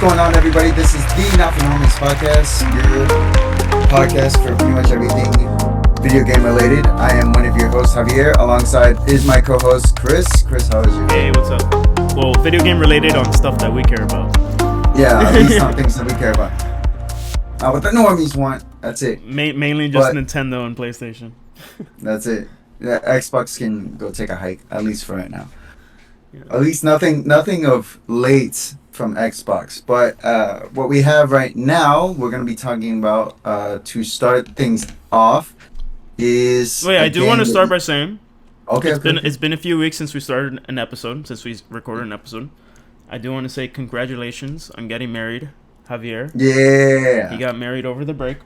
going on, everybody? This is the Not for Normies podcast, your podcast for pretty much everything video game related. I am one of your hosts, Javier. Alongside is my co-host, Chris. Chris, how is you? Hey, what's up? Well, video game related on stuff that we care about. Yeah, at least on things that we care about. What the normies want, that's it. Mainly just Nintendo and PlayStation. That's it. Yeah, Xbox can go take a hike, at least for right now. Yeah. At least nothing of late from Xbox. But what we have right now, we're going to be talking about to start things off is... Wait, I do want to start by saying... Okay. It's been a few weeks since we started an episode, since we recorded an episode. I do want to say congratulations on getting married, Javier. Yeah. He got married over the break.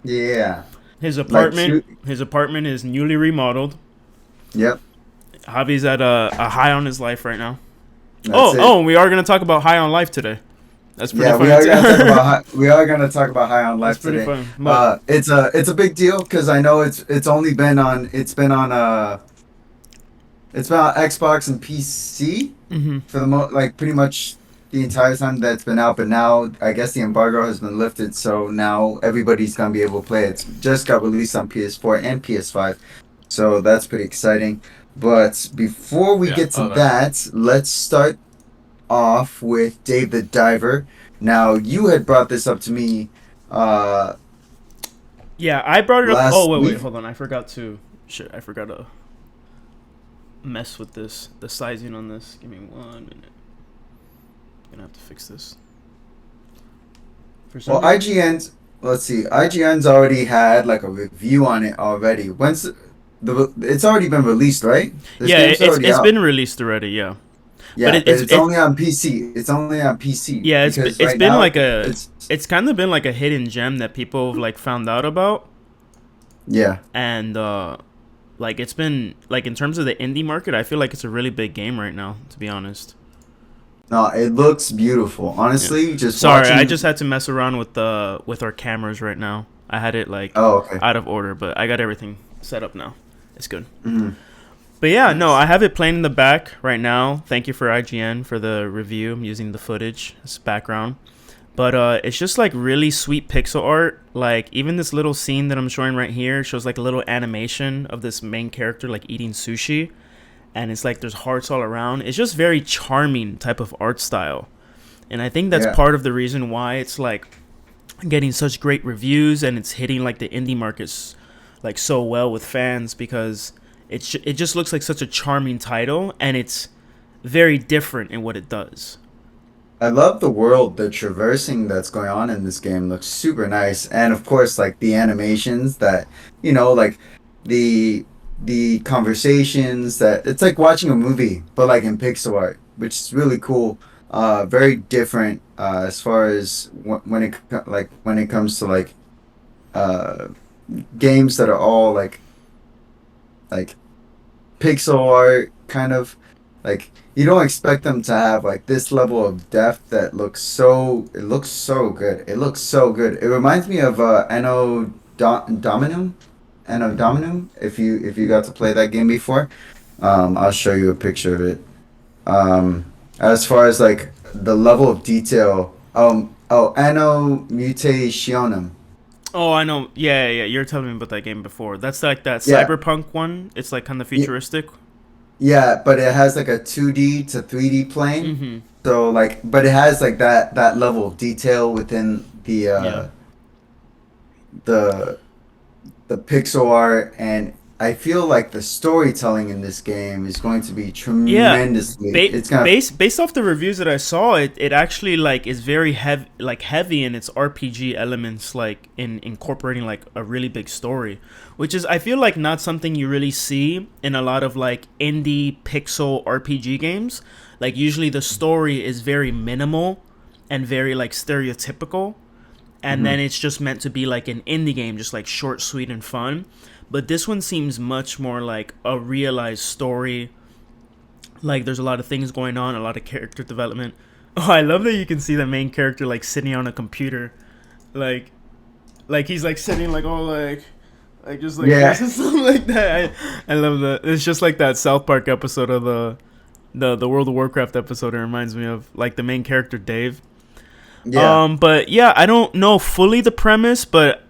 Yeah. His apartment is newly remodeled. Yep. Javi's at a high on his life right now. And we are going to talk about high on life today. That's pretty funny. We are going to talk about high on life today. That's pretty fun. It's a big deal because I know it's been on Xbox and PC for the pretty much the entire time that's been out, but now I guess the embargo has been lifted, so now everybody's gonna be able to play it. It's just got released on PS4 and PS5, so that's pretty exciting. But before we get to that, let's start off with Dave the Diver. Now, you had brought this up to me. Yeah, I brought it up. Oh, wait, hold on. I forgot to mess with the sizing on this. Give me 1 minute. I'm gonna have to fix this. Well, IGN's already had like a review on it already. It's already been released, right? It's been released already. Yeah. Yeah, but it's only on PC. It's only on PC. Yeah, it's kind of been like a hidden gem that people like found out about. Yeah. And it's been like in terms of the indie market, I feel like it's a really big game right now, to be honest. No, it looks beautiful. Honestly, I just had to mess around with our cameras right now. I had it out of order, but I got everything set up now. It's good. Mm-hmm. But yeah, no, I have it playing in the back right now. Thank you for IGN for the review. I'm using the footage as background. But it's just like really sweet pixel art. Like even this little scene that I'm showing right here shows like a little animation of this main character like eating sushi. And it's like there's hearts all around. It's just very charming type of art style. And I think that's part of the reason why it's like getting such great reviews and it's hitting like the indie markets like so well with fans, because it just looks like such a charming title and it's very different in what it does. I love the world, the traversing that's going on in this game looks super nice. And of course, like the animations that, like the conversations that it's like watching a movie, but like in pixel art, which is really cool. Very different as far as when it comes to like games that are all like pixel art, kind of like you don't expect them to have like this level of depth that looks so good. It looks so good. It reminds me of Anno Dominum, if you got to play that game before. I'll show you a picture of it. As far as like the level of detail, Anno Mutationum. Oh, I know. Yeah. You're telling me about that game before. That's like that cyberpunk one. It's like kind of futuristic. Yeah, but it has like a 2D to 3D plane. Mm-hmm. So like, but it has like that level of detail within the pixel art, and I feel like the storytelling in this game is going to be tremendously. Based off the reviews that I saw, it actually like is very heavy in its RPG elements, like in incorporating like a really big story, which is I feel like not something you really see in a lot of like indie pixel RPG games. Like usually the story is very minimal and very like stereotypical. And then it's just meant to be like an indie game, just like short, sweet, and fun. But this one seems much more like a realized story. Like there's a lot of things going on, a lot of character development. Oh, I love that you can see the main character like sitting on a computer, like he's like sitting like all like just like this and something like that. I love that. It's just like that South Park episode of the World of Warcraft episode. It reminds me of like the main character Dave. Yeah. But yeah, I don't know fully the premise, but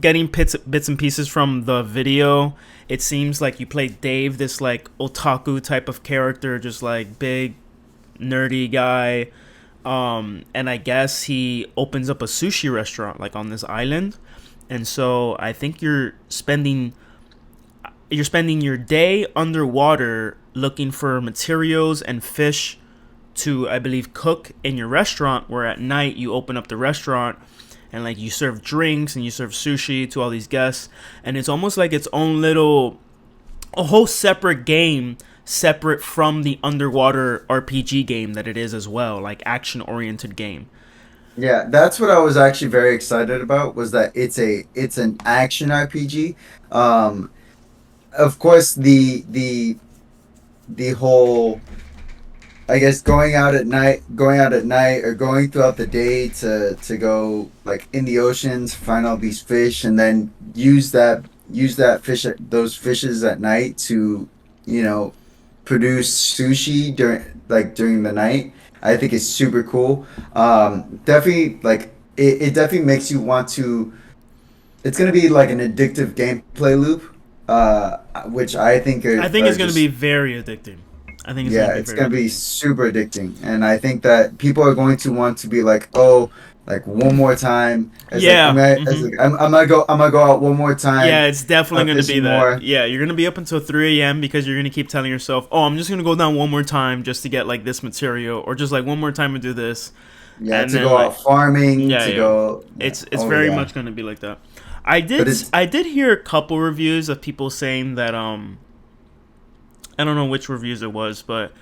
getting bits and pieces from the video, it seems like you play Dave, this like otaku type of character, just like big nerdy guy. And I guess he opens up a sushi restaurant like on this island, and so I think you're spending your day underwater looking for materials and fish to, I believe, cook in your restaurant, where at night you open up the restaurant and like you serve drinks and you serve sushi to all these guests, and it's almost like its own little, a whole separate game, separate from the underwater RPG game that it is as well, like action oriented game. Yeah, that's what I was actually very excited about, was that it's an action RPG. Um, of course, the whole, I guess, going out at night or going throughout the day to go like in the oceans, find all these fish, and then use that fish, those fishes at night to, you know, produce sushi during the night. I think is super cool. Definitely like it definitely makes you want to. It's gonna be like an addictive gameplay loop, which I think I think are it's going to be just, very addicting. I think it's going yeah, to be it's very gonna be addicting. super addicting, and I think that people are going to want to be like, oh, like one more time. Yeah. Hmm. I'm gonna go out one more Yeah, time, it's definitely going to be fishing that. more. Yeah, you're going to be up until 3 a.m. because you're going to keep telling yourself, oh, I'm just going to go down one more time just to get like this material, or just like one more time and do this. Yeah, And to then go like, out farming, yeah, to yeah. go. Yeah. It's Oh very yeah, much going to be like that. I but did it's I did hear a couple reviews of people saying that I don't know which reviews it was, but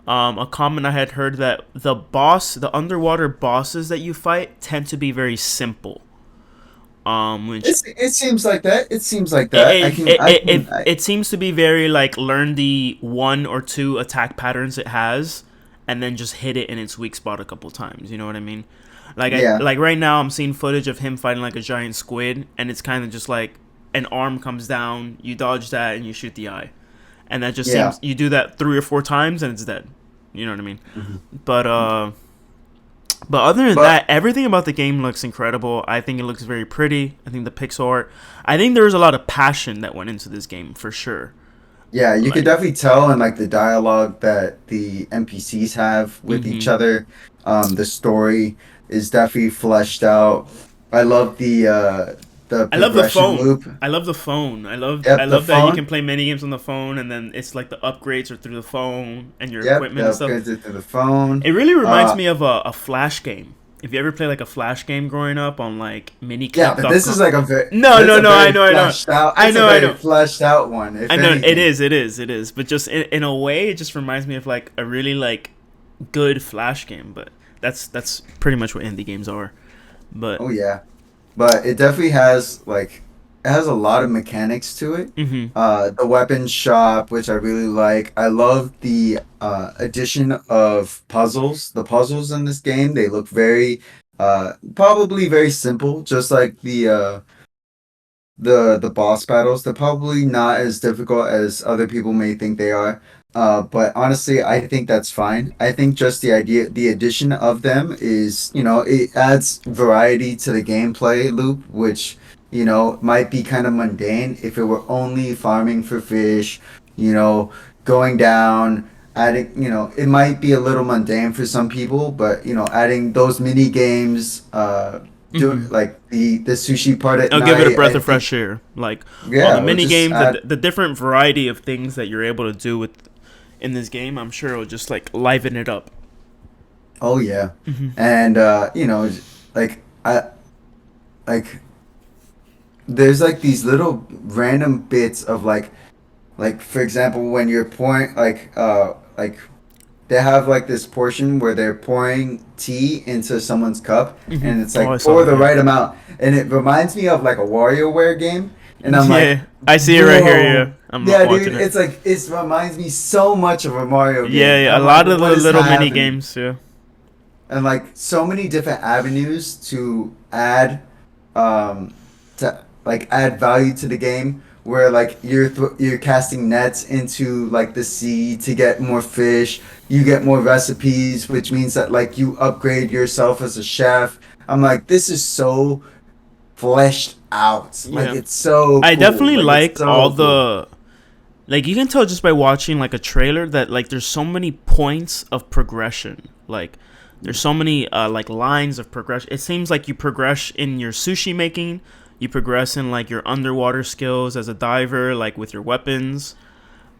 a comment I had heard that the underwater bosses that you fight tend to be very simple. Which it seems like that. It seems like it that. it, it, I it, can it it seems to be very like learn the one or two attack patterns it has, and then just hit it in its weak spot a couple times. You know what I mean? yeah, Like right now, I'm seeing footage of him fighting like a giant squid, and it's kind of just like an arm comes down, you dodge that, and you shoot the eye, and that just yeah. seems you do that 3 or 4 times, and it's dead. You know what I mean? Mhm. But other than But that, everything about the game looks incredible. I think it looks very pretty. I think the pixel art. I think there's a lot of passion that went into this game for sure. yeah, you could Like, definitely tell in like the dialogue that the NPCs have with each hmm other. The story is definitely fleshed out. I love the I love the progression phone. loop. I love the phone. I Yep, the love that you can phone. play mini games on the phone, and then it's like the upgrades are through the phone and your Yep, the equipment and stuff. upgrades it to the phone. It really reminds Uh, me of a flash game. If you ever play like a flash game growing up on like yeah, but this is miniclip.com. like a very No, that's no, a no. I very know, I know, fleshed out. I It's a know, I very know. fleshed out one, if I know it anything. is, it is, it is. But just in a way, it just reminds me of like a really like good flash game. But that's pretty much what indie games are. But Oh yeah. But it definitely has like it has a lot of mechanics to it. hmm The weapon shop, which I really like. I love the addition of puzzles. The puzzles in this game, they look very probably very simple, just like the boss battles. They're probably not as difficult as other people may think they are. But honestly, I think that's fine. I think just the addition of them is, it adds variety to the gameplay loop, which, might be kind of mundane if it were only farming for fish, you know, going down, adding, it might be a little mundane for some people, but, adding those mini games, do hmm like the sushi part at I'll give it a night. breath I of think, fresh air. Like all yeah, the or mini just games, add. the different variety of things that you're able to do with in this game. I'm sure it'll just like liven it up. Oh yeah, Hmm and like I like there's like these little random bits of like for example when you're pouring like they have like this portion where they're pouring tea into someone's cup, and it's Oh, I like saw pour that. the Yeah. right amount, and it reminds me of like a WarioWare game, and I'm like, Yeah, I see it right here. Yeah, bro, I'm yeah, watching dude, it. it's like it reminds me so much of a Mario Yeah, game. yeah, a I'm like, lot of what the is little mini happening? games. Yeah. And like so many different avenues to add um to like add value to the game where like you're casting nets into like the sea to get more fish. You get more recipes, which means that like you upgrade yourself as a chef. I'm like, this is so fleshed out. Like Yeah. it's so I cool. definitely Like it's like all so cool. the like you can tell just by watching like a trailer that like there's so many points of progression. Like there's so many like lines of progression. It seems like you progress in your sushi making, you progress in like your underwater skills as a diver, like with your weapons.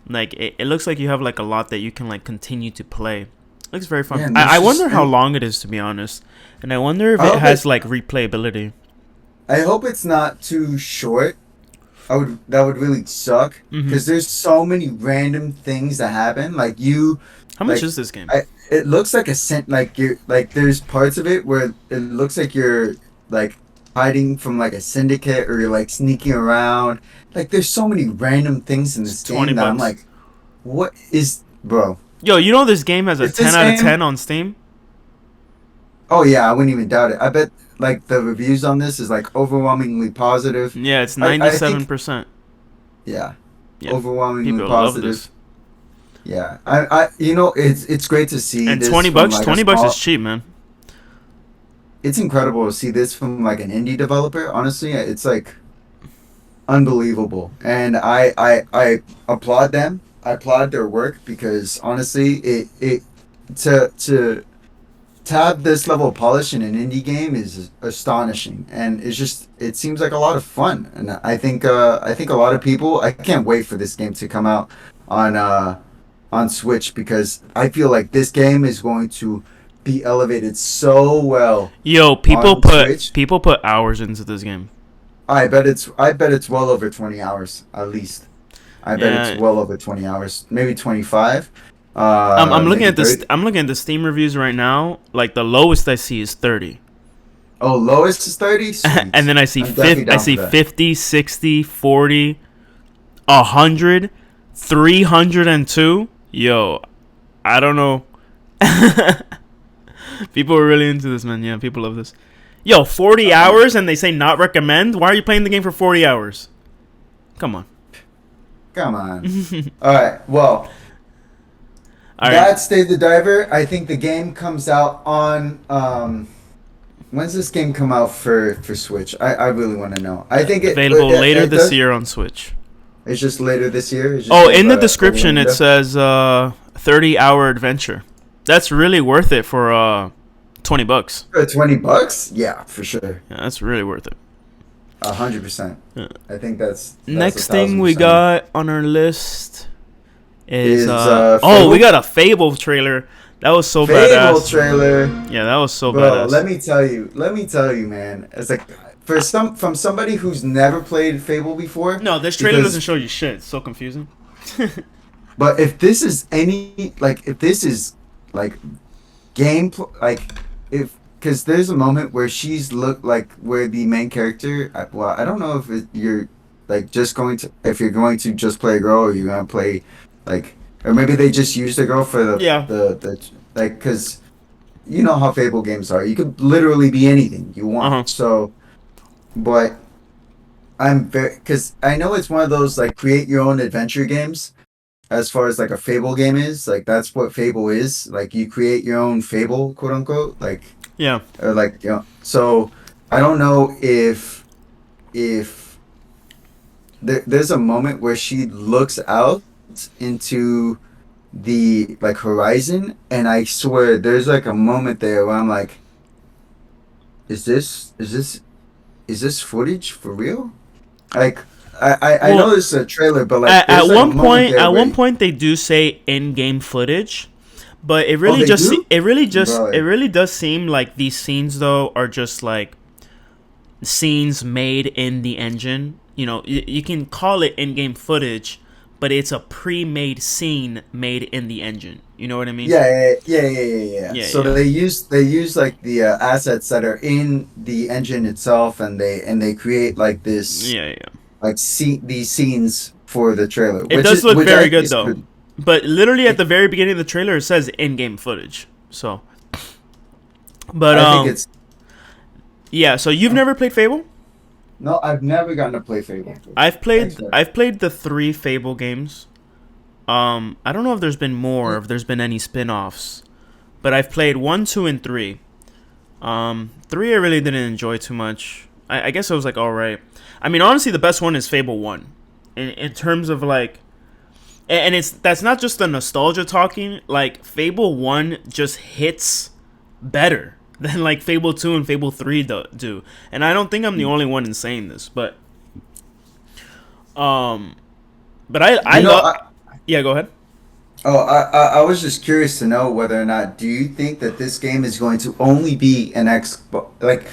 Like it looks like you have like a lot that you can like continue to play. Looks very fun. Yeah, and I there's wonder just how and long it is, to be honest, and I wonder if I it hope it has like replayability. I hope it's not too short. I would that would really suck Hmm. because there's so many random things that happen. Like you, How much like is this game? I, it looks like a scent. Like you're like there's parts of it where it looks like you're like hiding from like a syndicate or you're like sneaking around. Like there's so many random things in It's this 20 game that I'm bucks. like, what is, bro? Yo, you know this game has a Is 10 this out of game? 10 on Steam? Oh yeah, I wouldn't even doubt it. I bet like the reviews on this is like overwhelmingly positive. Yeah, it's I think 97%. yeah, Yeah, overwhelmingly people love positive. this. Yeah, it's great to see And this 20 from bucks, like a 20 bucks is small. cheap, man. It's incredible to see this from like an indie developer. Honestly, it's like unbelievable, and I applaud them. I applaud their work because honestly, it to have this level of polish in an indie game is astonishing, and it seems like a lot of fun, and I think a lot of people. I can't wait for this game to come out on on Switch because I feel like this game is going to be elevated so well Yo, on Switch. people put hours into this game. I bet it's well over 20 hours at least. I bet it's Yeah, well over 20 hours, maybe 25, I'm looking maybe at this. 30. I'm looking at the Steam reviews right now. Like the lowest I see is 30, Oh, lowest is 30? and Sweet. then I see I'm definitely I down for see that. 50, 60, 40, 100, 302. Yo, I don't know. People are really into this, man. Yeah, people love this. Yo, 40 Uh, hours and they say not recommend? Why are you playing the game for 40 hours? Come on. Come on. All right. Well, All right. that's Dave the Diver. I think the game comes out on when's this game come out for Switch? I really want to know. I think Available later it this does. year on Switch. It's just later this year. It's just Oh, kind of in the a description it window. says 30-hour adventure. That's really worth it for 20 bucks. For $20? Yeah, for sure. Yeah, that's really worth it. 100%. Yeah. I think that's a Next thing thousand we percent. got on our list is Is oh, we Fable? got a Fable trailer. That was so Fable badass. trailer. Yeah, that was so Bro, badass. let me tell you, man. It's like from somebody who's never played Fable before, No, this trailer doesn't because show you shit. It's so confusing. but if this is any like if this is like like if because there's a moment where she's look like where the main character. Well, I don't know if you're like just going to if you're going to just play a girl or you're gonna play like or maybe they just used the girl for Yeah. the like because you know how Fable games are. You could literally be anything you Uh huh. want. So, but I'm very because I know it's one of those like create your own adventure games. As far as like a Fable game is, like that's what Fable is. Like you create your own Fable, quote unquote. Like Yeah. or like So I don't know if there's a moment where she looks out into the like horizon, and I swear there's like a moment there where I'm like, is this footage for real? Like I know Well, this is a trailer, but like at there's like a one moment point, there where they do say in-game footage, but oh they do, it bro. really does seem like these scenes though are just like scenes made in the engine. You know, you can call it in-game footage, but it's a pre-made scene made in the engine. You know what I mean? Yeah. Yeah, So yeah, they use like the assets that are in the engine itself, and they create like this yeah, yeah. like these scenes for the trailer, It does look which I very think good is though. good. But literally at It, the very beginning of the trailer, it says in-game footage. So, but I think it's yeah. So you've never played Fable? No, I've never gotten to play Fable. Xbox. I've played the 3 Fable games. I don't know if there's been more, if there's been any spin-offs, but I've played 1, 2, and 3. 3 I really didn't enjoy too much. I guess it was like alright. I mean, honestly, the best one is Fable 1. In terms of like, and that's not just the nostalgia talking. Like Fable 1 just hits better than like Fable 2 and Fable 3 do. And I don't think I'm the only one in saying this, um, but I love. Yeah, go ahead. Oh, I was just curious to know whether or not do you think that this game is going to only be an Xbox like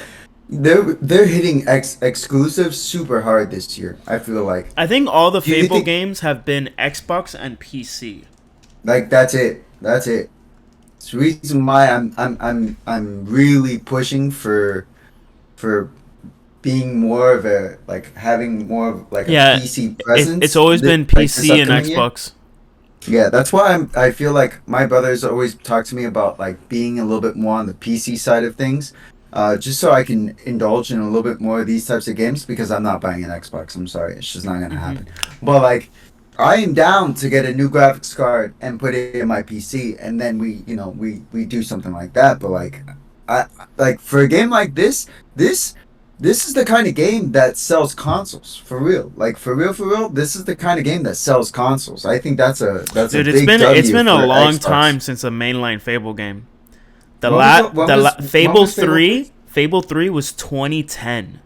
they're hitting exclusives super hard this year. I feel like. I think all the Do you Fable think games have been Xbox and PC. like that's it? That's it. It's the reason why I'm really pushing for being more of a like having more of like a Yeah, PC it's presence always been like this PC and upcoming year. Xbox. Yeah, that's why I feel like my brothers always talk to me about like being a little bit more on the PC side of things, just so I can indulge in a little bit more of these types of games because I'm not buying an Xbox. I'm sorry, it's just not gonna Hmm. happen. But like, I am down to get a new graphics card and put it in my PC, and then we do something like that. But like, I like for a game like this this is the kind of game that sells consoles for real. Like for real. This is the kind of game that sells consoles. I think that's a Dude, big it's W been a for long Xbox. time since a mainline Fable game. When Fable was Fable 3? 3, Fable 3 was 2010.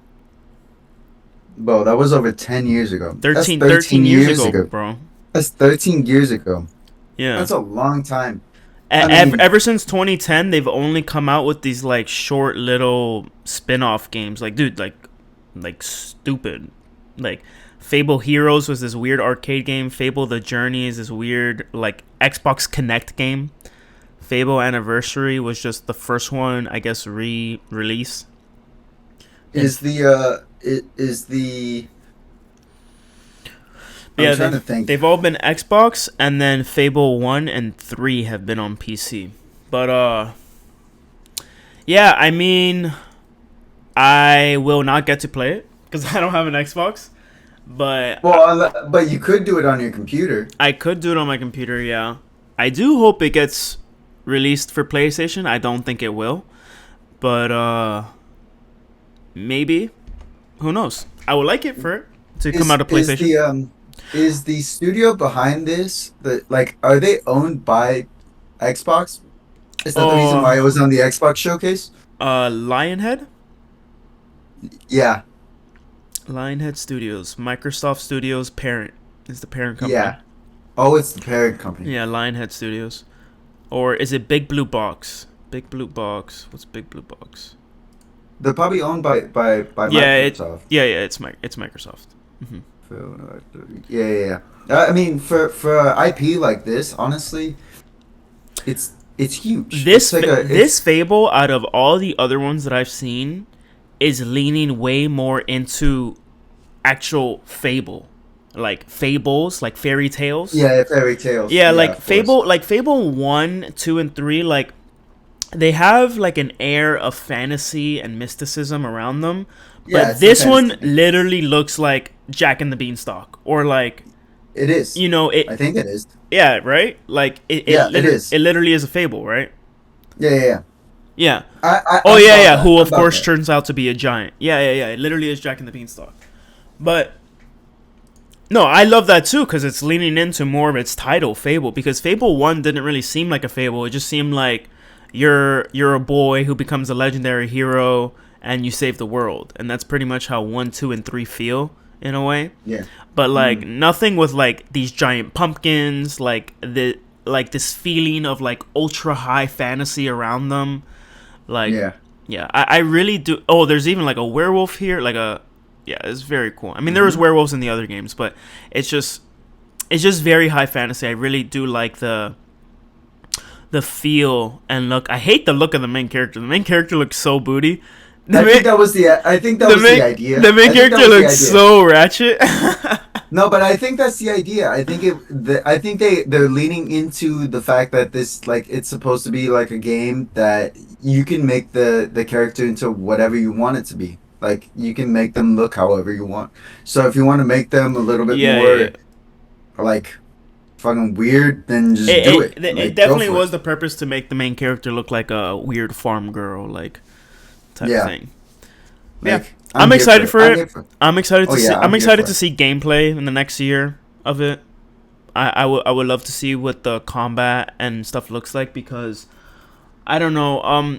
Bro, that was over 10 years ago. That's 13 13 years years ago, ago. bro. That's 13 years ago. Yeah. That's a long time. I mean, Ever since 2010, they've only come out with these like short little spin-off games. Like, dude, like stupid. Like Fable Heroes was this weird arcade game. Fable The Journey is this weird like Xbox Connect game. Fable Anniversary was just the first one, I guess, re-release. And is the I'm yeah, trying to think. they've all been Xbox, and then Fable 1 and 3 have been on PC. But yeah, I mean, I will not get to play it because I don't have an Xbox. But But you could do it on your computer. I could do it on my computer, yeah. I do hope it gets released for PlayStation. I don't think it will. But maybe. Who knows? I would like it for it to come Is out of is PlayStation. the studio behind this are they owned by Xbox? Is that the reason why Oh, it was on the Xbox showcase? Lionhead? Yeah, Lionhead Studios. Microsoft Studios parent is the parent company. yeah. Oh, it's the parent company. Yeah, Lionhead Studios. Or is it Big Blue Box? Big Blue Box. What's Big Blue Box? They're probably owned by Yeah, Microsoft. it's Microsoft. Hmm. Yeah, yeah, yeah. I mean, for a IP like this, honestly, it's huge. It's like This Fable, out of all the other ones that I've seen, is leaning way more into actual Fable, like fables, like fairy tales. yeah, fairy tales. Yeah, Yeah, like of course. Fable 1, 2, and 3, like they have like an air of fantasy and mysticism around them. Yeah, But it's a this fantasy one game. literally looks like Jack and the Beanstalk, or like, It is. you know it. I think it is. Yeah, right. Like Yeah, it is. it literally is a fable, right? Yeah, yeah, yeah. Yeah. Oh I'm yeah, about yeah. that. Who I'm of about course that. turns out to be a giant. Yeah, yeah, yeah. It literally is Jack and the Beanstalk. But no, I love that too because it's leaning into more of its title, Fable. Because Fable 1 didn't really seem like a fable. It just seemed like you're a boy who becomes a legendary hero and you save the world, and that's pretty much how 1, 2, and 3 feel in a way. Yeah. But like Mm. nothing with like these giant pumpkins, like this feeling of like ultra high fantasy around them. Like, Yeah. yeah, I really do. Oh, there's even like a werewolf here, like a, yeah, it's very cool. I mean, there was Hmm. werewolves in the other games, but it's just very high fantasy. I really do like the feel and look. I hate the look of the main character. The main character looks so booty. The main, I think that was the idea. the main I think that character was the looks idea. so ratchet. No, but I think that's the idea. I think they're leaning into the fact that this like it's supposed to be like a game that you can make the character into whatever you want it to be. Like you can make them look however you want. So if you want to make them a little bit Yeah, yeah. more like fucking weird, then just do It, it. it it Like go definitely for it. was the purpose to make the main character look like a weird farm girl, like type Yeah. thing. Yeah, Like I'm I'm here for excited it. for I'm it. here for it. I'm excited Oh to see. yeah, I'm I'm here excited for to it. see gameplay in the next year of it. I would love to see what the combat and stuff looks like because I don't know.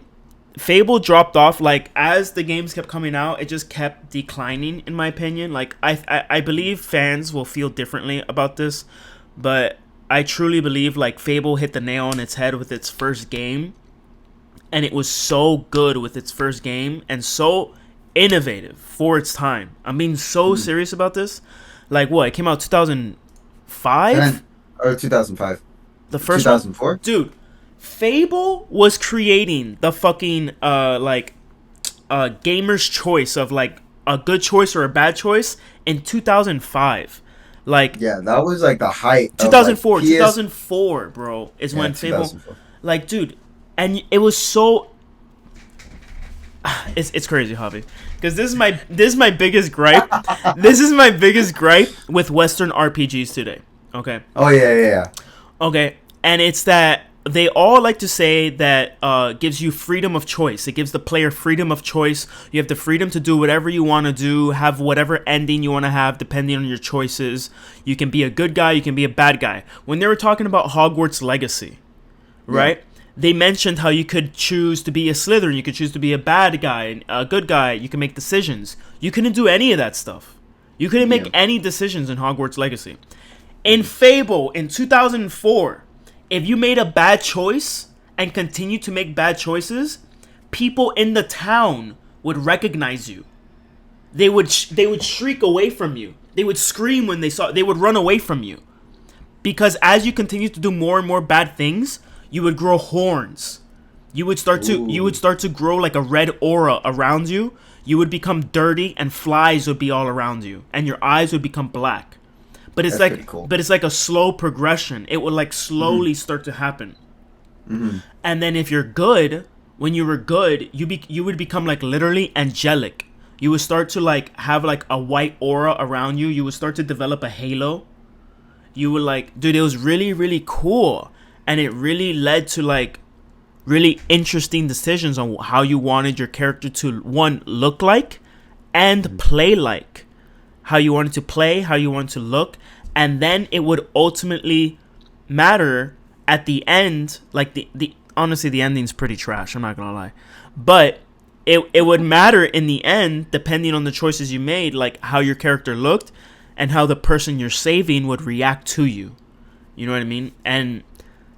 Fable dropped off like as the games kept coming out. It just kept declining, in my opinion. Like I believe fans will feel differently about this, but I truly believe like Fable hit the nail on its head with its first game, and it was so good with its first game and so innovative for its time. I'm being so Mm. serious about this. Like what? It came out 2005. And or 2005, The first one, 2004. dude. Fable was creating the fucking gamer's choice of like a good choice or a bad choice in 2005. Like Yeah, that was like the height of like 2004, PS. 2004, bro, is Yeah, when Fable, 2004. like, dude, and it was so. It's crazy, Javi, because this is my biggest gripe. This is my biggest gripe with Western RPGs today. Okay, Oh yeah, yeah, yeah. okay, and it's that they all like to say that gives you freedom of choice. It gives the player freedom of choice. You have the freedom to do whatever you want to do, have whatever ending you want to have, depending on your choices. You can be a good guy, you can be a bad guy. When they were talking about Hogwarts Legacy, right? They mentioned how you could choose to be a Slytherin, you could choose to be a bad guy, a good guy. You can make decisions. You couldn't do any of that stuff. You couldn't make Yeah. any decisions in Hogwarts Legacy. In Fable, in 2004, if you made a bad choice and continued to make bad choices, people in the town would recognize you. They would shriek away from you. They would scream when they saw. They would run away from you because as you continue to do more and more bad things, you would grow horns. You would start to grow like a red aura around you. You would become dirty, and flies would be all around you, and your eyes would become black. But it's That's pretty like, cool. but it's like a slow progression. It would like slowly start to happen. And then if you're good, when you were good, you would become like literally angelic. You would start to like have like a white aura around you. You would start to develop a halo. You would like, dude, it was really really cool, and it really led to like really interesting decisions on how you wanted your character to one look like and play like. How you wanted to play, how you wanted to look, and then it would ultimately matter at the end. Like the honestly, the ending's pretty trash. I'm not gonna lie, but it would matter in the end, depending on the choices you made, like how your character looked and how the person you're saving would react to you. You know what I mean? And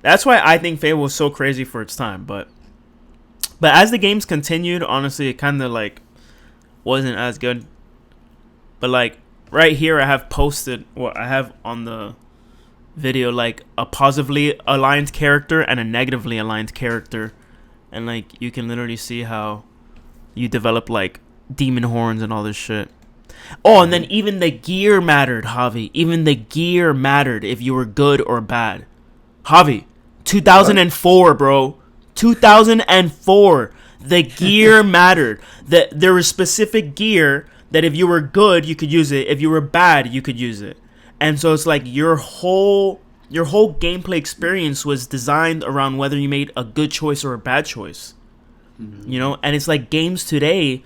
that's why I think Fable was so crazy for its time. But as the games continued, honestly, it kind of like wasn't as good. But like right here, I have posted what I have on the video, like a positively aligned character and a negatively aligned character, and like you can literally see how you develop like demon horns and all this shit. Oh, and then even the gear mattered, Javi. Even the gear mattered if you were good or bad. Javi, 2004, bro. 2004. The gear mattered. There was specific gear that if you were good, you could use it. If you were bad, you could use it. And so it's like your whole gameplay experience was designed around whether you made a good choice or a bad choice. You know, and it's like games today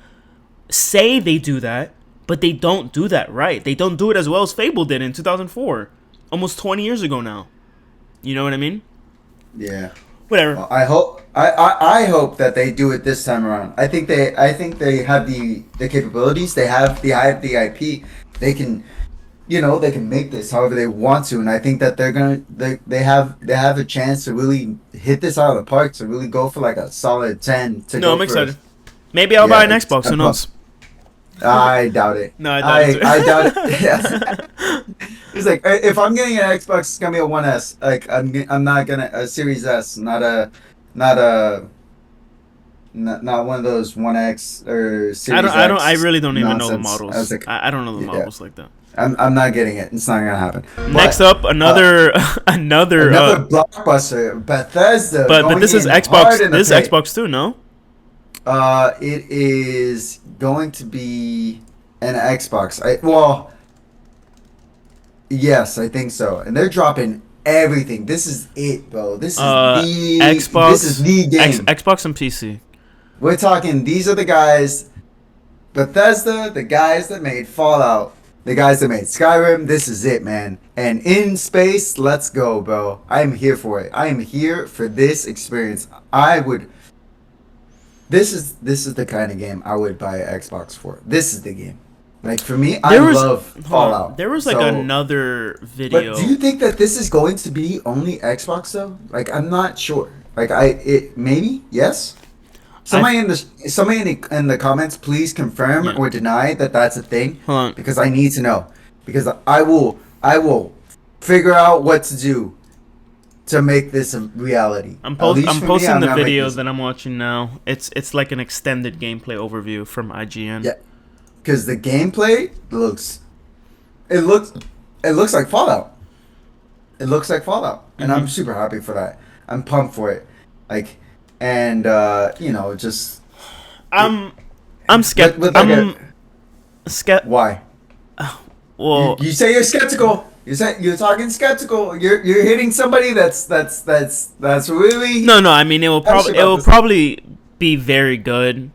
say they do that, but they don't do that right. They don't do it as well as Fable did in 2004, almost 20 years ago now. You know what I mean? Yeah. Whatever. Well, I hope that they do it this time around. I think they have the capabilities. They have the IP. They can, they can make this however they want to, and I think that they have a chance to really hit this out of the park, to really go for like a solid 10. No, I'm excited. Maybe I'll buy an Xbox. Who knows? I doubt it. No, I doubt it. I doubt it. Yes. It's like if I'm getting an Xbox, it's gonna be a 1S. Like I'm not gonna a Series S, not one of those 1X or Series X. I really don't even know the nonsense. models. Like, I don't know the models like that. I'm not getting it. It's not gonna happen. Next up, another blockbuster, Bethesda. But this is Xbox. This is Xbox too, no? It is going to be an Xbox. Well, yes, I think so. And they're dropping everything. This is it, bro. This is Xbox. This is the game. Xbox and PC. We're talking. These are the guys. Bethesda, the guys that made Fallout, the guys that made Skyrim. This is it, man. And in space, let's go, bro. I'm here for it. I am here for this experience. This is the kind of game I would buy an Xbox for. This is the game. Like, for me, I love Fallout. There was like another video. But do you think that this is going to be only Xbox though? Like, I'm not sure. Like, maybe yes. Somebody in the comments, please confirm or deny that that's a thing. Hold on. Because I need to know. Because I will figure out what to do to make this a reality. I'm posting the video that I'm watching now. It's like an extended gameplay overview from IGN. Yeah. Because the gameplay looks like Fallout. It looks like Fallout, and I'm super happy for that. I'm pumped for it. Like, and just I'm skeptical. Why? Well, you say you're skeptical. You're talking skeptical. You're hitting somebody that's really no. I mean, it will probably be very good.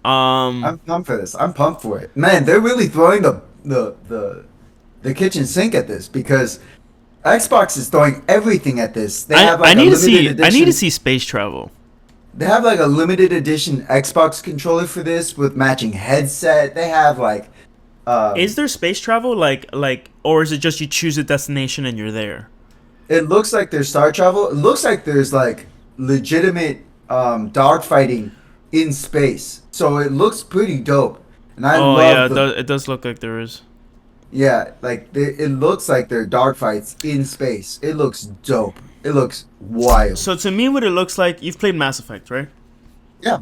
I'm pumped for this. I'm pumped for it, man. They're really throwing the kitchen sink at this because Xbox is throwing everything at this. They have like I need to see space travel. They have like a limited edition Xbox controller for this with matching headset. They have like. Is there space travel like, or is it just you choose a destination and you're there? It looks like there's star travel. It looks like there's like legitimate dogfighting in space. So it looks pretty dope. And I love it does look like there is. Yeah, like it looks like they're dogfights in space. It looks dope. It looks wild. So to me, what it looks like, you've played Mass Effect, right? Yeah.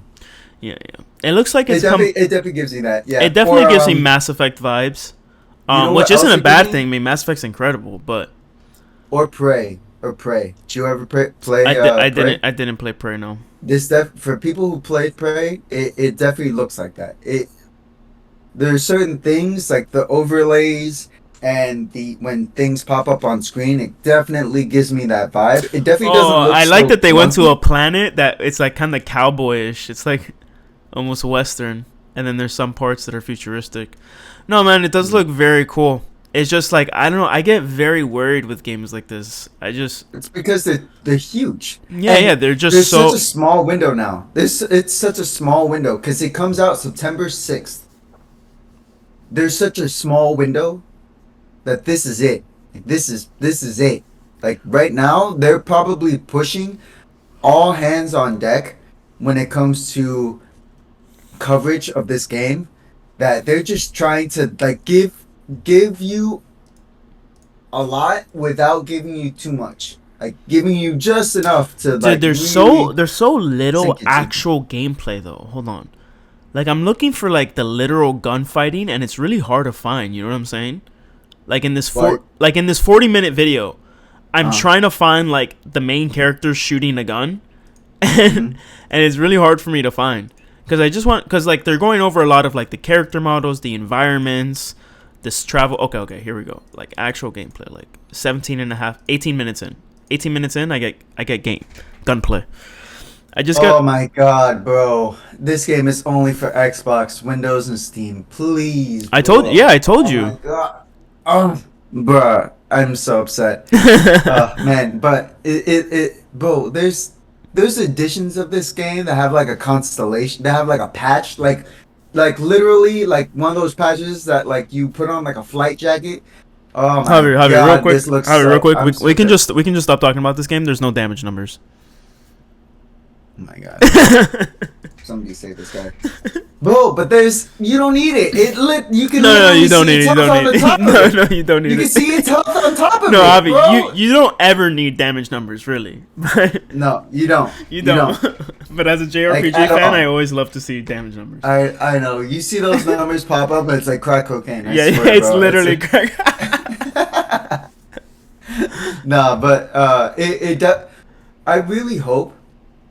Yeah. It looks like it definitely gives you that. Yeah. It definitely gives me Mass Effect vibes, which isn't a bad thing. I mean, Mass Effect's incredible, but. Or Prey. Did you ever play? I Prey? didn't play Prey. No. For people who played Prey, it definitely looks like that. There's certain things like the overlays and when things pop up on screen, it definitely gives me that vibe. It definitely doesn't look I like that they went to a planet that it's like kind of cowboyish. It's like almost Western, and then there's some parts that are futuristic. No, man, it does look very cool. It's just like, I don't know, I get very worried with games like this. It's because they're huge. Yeah, they're just there's such a small window now. It's such a small window because it comes out September 6th. There's such a small window that this is it. This is it. Like right now, they're probably pushing all hands on deck when it comes to coverage of this game. That they're just trying to like give you a lot without giving you too much. Like giving you just enough to like. Dude, there's so little actual gameplay though. Hold on. Like, I'm looking for, like, the literal gunfighting, and it's really hard to find, you know what I'm saying? Like, in this 40-minute video, I'm trying to find, like, the main character shooting a gun, and it's really hard for me to find. Because like, they're going over a lot of, like, the character models, the environments, this travel. Okay, here we go. Like, actual gameplay, like, 18 minutes in. 18 minutes in, I get gunplay. Oh my god, bro! This game is only for Xbox, Windows, and Steam. Please. I told you. Oh my god. Bruh, I'm so upset. Man, but bro, there's editions of this game that have like a constellation, that have like a patch, like literally like one of those patches that like you put on like a flight jacket. Oh my Javier, god, real quick. We can just stop talking about this game. There's no damage numbers. Oh my god. Somebody save this guy. Bro, but you don't need it. You can you don't need it. You don't need it. No, you don't need it. You can see its health on top of it. No, Avi, bro. you don't ever need damage numbers, really. No, you don't. You don't. But as a JRPG fan, I always love to see damage numbers. I know. You see those numbers pop up, and it's like crack cocaine. I swear, it's bro. Literally crack. Nah, but I really hope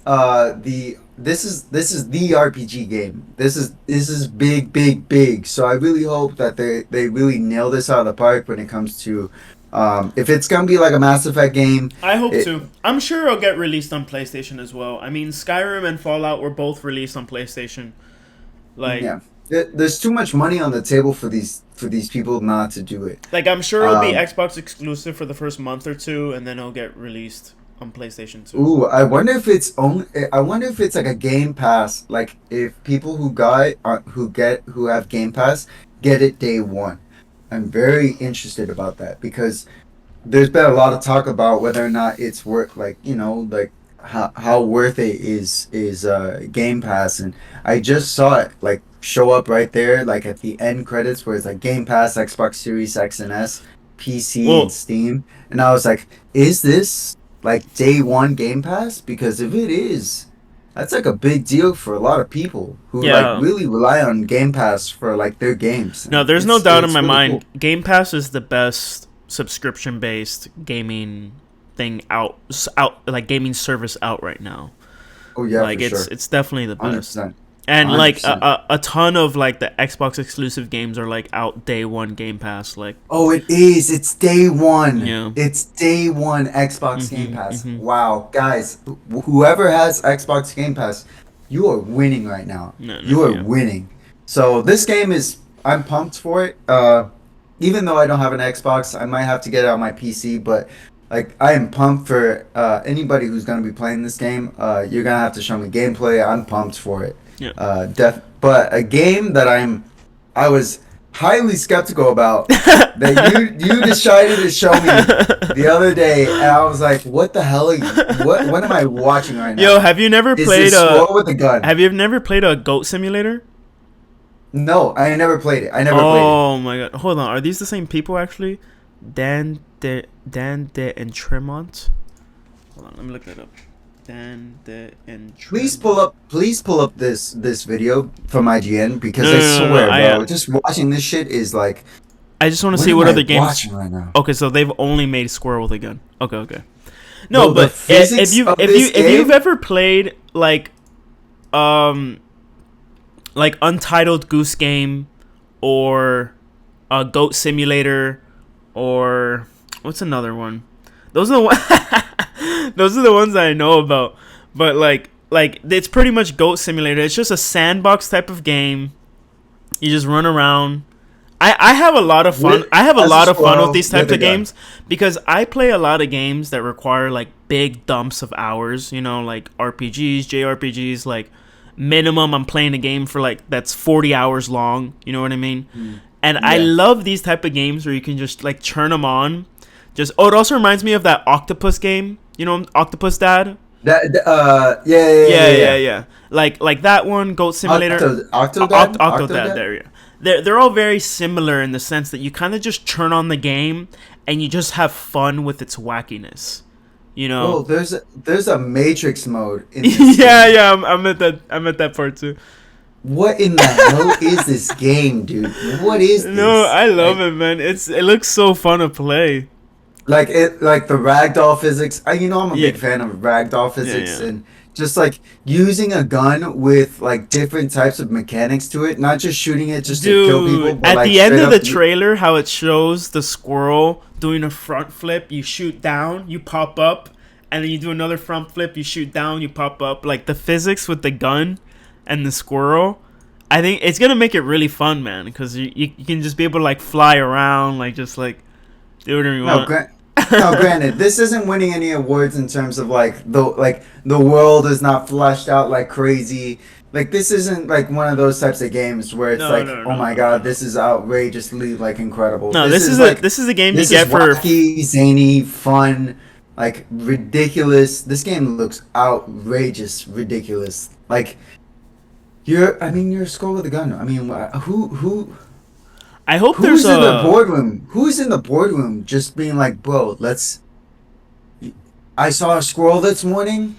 the this is the RPG game. This is big, big, big. So I really hope that they really nail this out of the park when it comes to, if it's gonna be like a Mass Effect game. I hope It, to. I'm sure it'll get released on PlayStation as well. I mean, Skyrim and Fallout were both released on PlayStation. Like, yeah, there's too much money on the table for these people not to do it. I'm sure it'll be Um, Xbox exclusive for the first month or two, and then it'll get released on PlayStation too. Ooh, I wonder if it's like a Game Pass. Like if people who have Game Pass get it day one. I'm very interested about that because there's been a lot of talk about whether or not it's worth, like, like how worth it is Game Pass. And I just saw it like show up right there, like at the end credits, where it's like Game Pass, Xbox Series X and S, PC, and Well, Steam. And I was like, is this like day one Game Pass? Because if it is, that's like a big deal for a lot of people who like yeah. really rely on Game Pass for like their games. No, And there's no doubt in it's my really cool. mind. Game Pass is the best subscription-based gaming thing out like gaming service out right now. Oh yeah, Like for sure. it's definitely the Hundred best. percent. And like 100%. a ton of like the Xbox exclusive games are like out day one Game Pass. Like, Oh, it is. It's day one. yeah. It's day one Xbox Game Mhm. Pass. Mhm. Wow, guys, whoever has Xbox Game Pass, you are winning right now. No, You no, are yeah. winning. So this game is. I'm pumped for it. Even though I don't have an Xbox, I might have to get it on my PC. But like, I am pumped for anybody who's gonna be playing this game. You're gonna have to show me gameplay. I'm pumped for it. Yeah. But a game that I was highly skeptical about, that you decided to show me the other day, and I was like, what the hell are you, what am I watching right now? Yo, have you never Is played this Squirrel with a gun? have you never played a goat simulator? No, I never played it. I never played Oh my god. Hold on. Are these the same people actually? Dan de and Tremont? Hold on, let me look that up. Dan de and it. Tremont. Please pull up this video from IGN, because No, I no, no, swear, no, bro, just watching this shit is like, I just want to what see am what I other games. watching right now? Okay, so they've only made Squirrel with a gun. Okay, okay. No, Bro, the but physics of this if you've game? ever played um like Untitled Goose Game or Goat Simulator or what's another one? Those are the those are the ones that I know about. But like it's pretty much Goat Simulator. It's just a sandbox type of game. You just run around. I have a lot of fun. I have a As lot a of fun squirrel with these types with a of gun. games because I play a lot of games that require like big dumps of hours, like RPGs, JRPGs, like minimum I'm playing a game for like that's 40 hours long, you know what I mean? And I Yeah. love these type of games where you can just like turn them on. It also reminds me of that Octopus game, Octopus Dad? Yeah. Like that one, Goat Simulator. Octodad? Octodad, there, yeah. They're all very similar in the sense that you kind of just turn on the game and you just have fun with its wackiness, Oh, there's a Matrix mode in this yeah, game. yeah. I'm at that part too. What in the hell is this game, dude? What is this? No, I love Like, it, man. It looks so fun to play. like the ragdoll physics. I'm a Yeah, big fan of ragdoll physics, yeah. and just like using a gun with like different types of mechanics to it, not just shooting it just to kill people, Dude, but at like the end straight of the up. trailer, how it shows the squirrel doing a front flip, you shoot down, you pop up, and then you do another front flip, you shoot down, you pop up. Like the physics with the gun and the squirrel, I think it's gonna make it really fun, man. Because you can just be able to like fly around, like just like do whatever you No, want. now, granted, this isn't winning any awards in terms of the world is not fleshed out like crazy. Like this isn't like one of those types of games where it's No, like, no, oh no, my no, god, no. this is outrageously like incredible. No, This is this is a game you this is get for. wacky, zany, fun, like ridiculous. This game looks outrageous, ridiculous. Like you're a skull with a gun. I mean, I hope who's there's in the a. boardroom? Who's in the boardroom just being like, bro, I saw a squirrel this morning.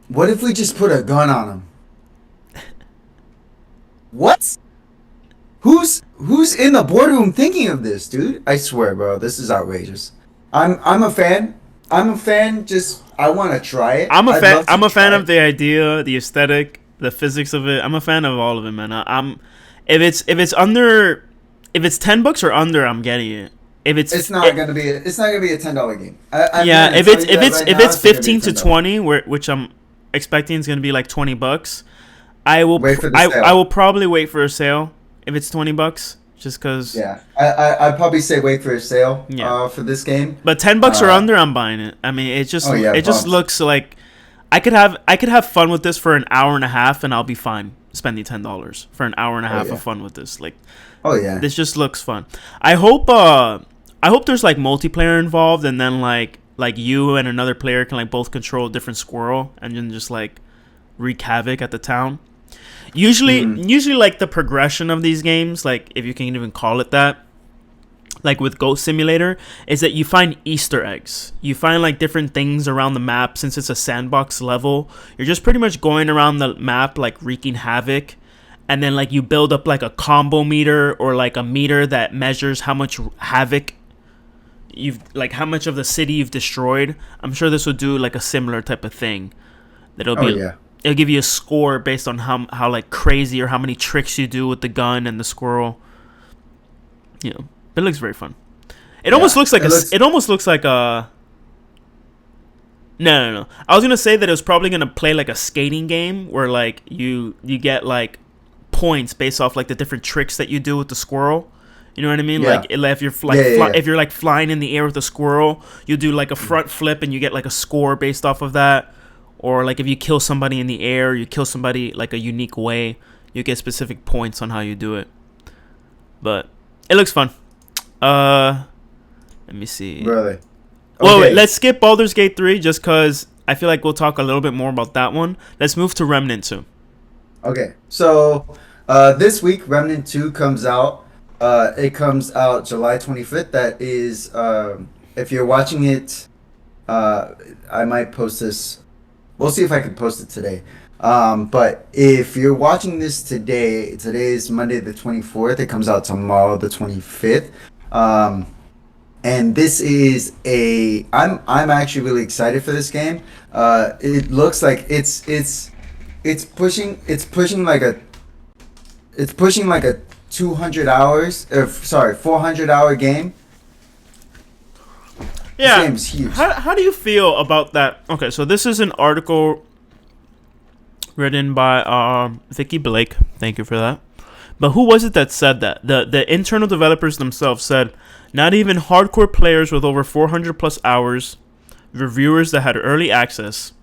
What if we just put a gun on him? What? Who's in the boardroom thinking of this, dude? I swear, bro, this is outrageous. I'm a fan. I'm a fan. Just I want to try it. I'm a I'd fan. love to I'm a fan try of the idea, the aesthetic. the physics of it. I'm a fan of all of it, man. I'm if it's under if it's $10 or under, I'm getting it. If it's not gonna be a $10 game. Yeah, if it's 15 to 20, which I'm expecting is gonna be like $20, I will wait for the sale. I will probably wait for a sale if it's $20, just because. Yeah, I'd probably say wait for a sale. Yeah. For this game. But $10 or under, I'm buying it. I mean, it just just looks like I could have fun with this for an hour and a half, and I'll be fine spending $10 for an hour and a half of fun with this. Like, this just looks fun. I hope there's like multiplayer involved, and then like you and another player can like both control a different squirrel and then just like wreak havoc at the town. Usually like the progression of these games, like if you can even call it that, like with Goat Simulator, is that you find Easter eggs. You find like different things around the map. Since it's a sandbox level, you're just pretty much going around the map like wreaking havoc, and then like you build up like a combo meter, or like a meter that measures how much havoc how much of the city you've destroyed. I'm sure this would do like a similar type of thing. It'll give you a score based on how like crazy or how many tricks you do with the gun and the squirrel. You know, but it looks very fun. It almost looks like a. No. I was gonna say that it was probably gonna play like a skating game where like you get like points based off like the different tricks that you do with the squirrel. You know what I mean? Yeah. Like if you're if you're like flying in the air with a squirrel, you do like a front flip and you get like a score based off of that. Or like if you kill somebody in the air, you kill somebody like a unique way, you get specific points on how you do it. But it looks fun. Let me see. Really? Well, wait, let's skip Baldur's Gate 3 just because I feel like we'll talk a little bit more about that one. Let's move to Remnant 2. Okay, so this week Remnant 2 comes out. It comes out July 25th. That is, if you're watching it, I might post this. We'll see if I can post it today. But if you're watching this today is Monday the 24th. It comes out tomorrow the 25th. And this is I'm actually really excited for this game. It looks like it's pushing like a 400-hour game. Yeah. This game's huge. How do you feel about that? Okay, so this is an article written by Vicky Blake. Thank you for that. But who was it that said that? The internal developers themselves said, not even hardcore players with over 400 plus hours, reviewers that had early access,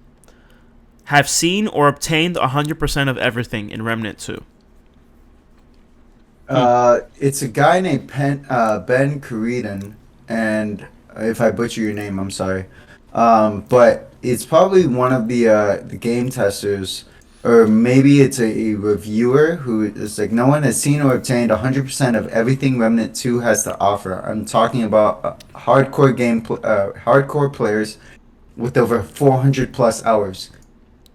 have seen or obtained 100% of everything in Remnant 2. It's a guy named Ben Kuridan, and if I butcher your name, I'm sorry. But it's probably one of the game testers, or maybe it's a reviewer who is like, no one has seen or obtained 100% of everything Remnant 2 has to offer. I'm talking about hardcore players with over 400 plus hours.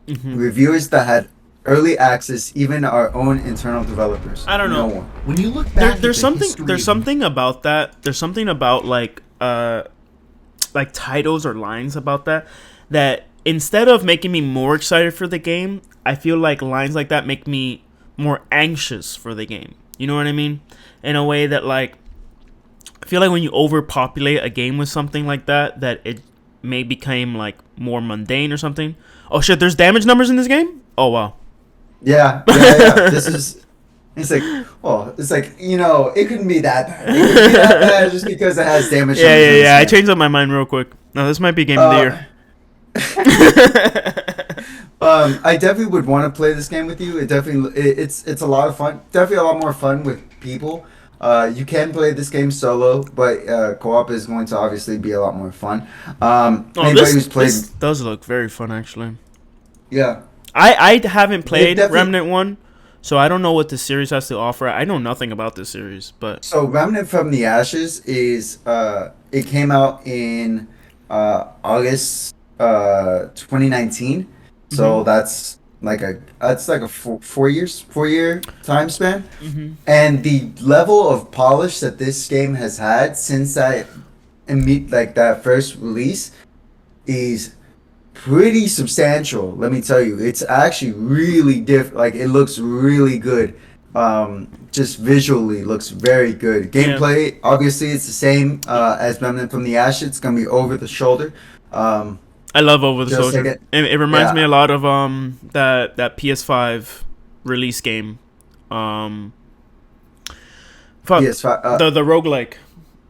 Mm-hmm. Reviewers that had early access, even our own internal developers. I don't know. No one. When you look back, there's something about that. There's something about like titles or lines about that instead of making me more excited for the game, I feel like lines like that make me more anxious for the game. You know what I mean? In a way that like, I feel like when you overpopulate a game with something like that it may become like more mundane or something. Oh shit, there's damage numbers in this game? Oh wow. Yeah. It's like, you know, it couldn't be that bad. It couldn't be that bad just because it has damage. Yeah. I changed up my mind real quick. No, this might be game of the year. I definitely would want to play this game with you. It's a lot of fun. Definitely a lot more fun with people. You can play this game solo, but co-op is going to obviously be a lot more fun. This does look very fun, actually. Yeah. I haven't played Remnant 1, so I don't know what the series has to offer. I know nothing about this series, but... So Remnant from the Ashes is... it came out in August 2019. So that's like a 4-year time span. Mm-hmm. And the level of polish that this game has had since that first release is pretty substantial. Let me tell you, it's actually really like it looks really good. Just visually looks very good. Yeah. Gameplay, obviously, it's the same as Remnant from the Ashes. It's gonna be over the shoulder. I love Over the Just like Soldier. It reminds me yeah, a lot of that PS5 release game. Um, fuck PS5. the roguelike.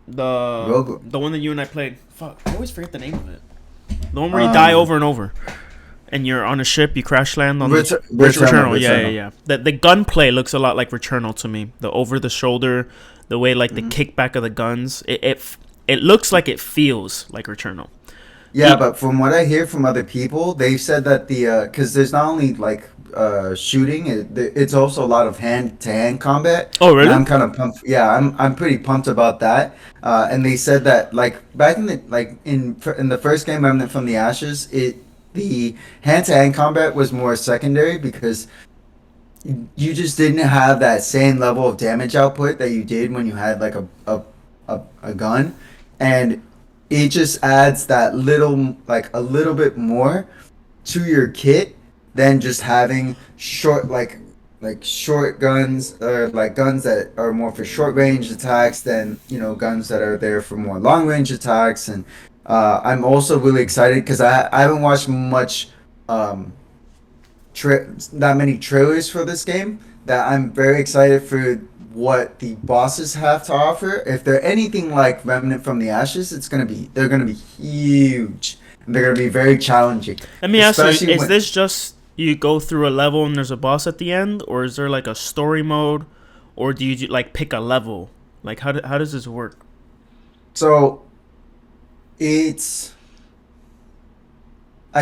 The Rogue. the one that you and I played. Fuck, I always forget the name of it. The one where you die over and over, and you're on a ship, you crash land on Returnal. Yeah. The gunplay looks a lot like Returnal to me. The over the shoulder, the way like the kickback of the guns. It looks like it feels like Returnal. Yeah, but from what I hear from other people, they've said that because there's not only like shooting, it's also a lot of hand-to-hand combat. Oh, really? And I'm kind of pumped. Yeah, I'm pretty pumped about that. And they said that like back in the first game, Remnant from the Ashes, the hand-to-hand combat was more secondary because you just didn't have that same level of damage output that you did when you had like a gun, and it just adds that a little bit more to your kit than just having short guns, or like guns that are more for short range attacks than guns that are there for more long range attacks. And I'm also really excited because I haven't watched much that many trailers for this game, that I'm very excited for what the bosses have to offer. If they're anything like Remnant from the Ashes, they're gonna be huge. And they're gonna be very challenging. Let me ask you: is this just you go through a level and there's a boss at the end, or is there like a story mode, or do you like pick a level? Like how does this work? So, I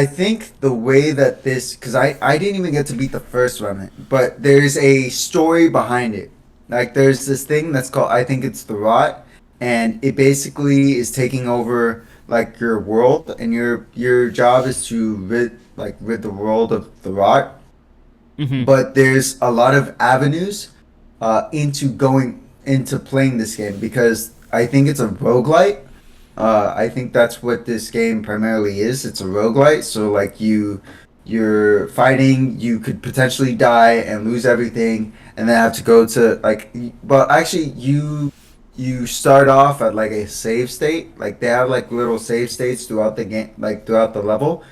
think the way that because I didn't even get to beat the first Remnant, but there's a story behind it. Like there's this thing that's called, I think it's the Rot, and it basically is taking over like your world, and your job is to rid the world of the Rot. Mm-hmm. But there's a lot of avenues into playing this game, because I think it's a roguelite. I think that's what this game primarily is. It's a roguelite. So like you're fighting, you could potentially die and lose everything, and then have to go to but actually you start off at like a save state. Like they have like little save states throughout the game, like throughout the level,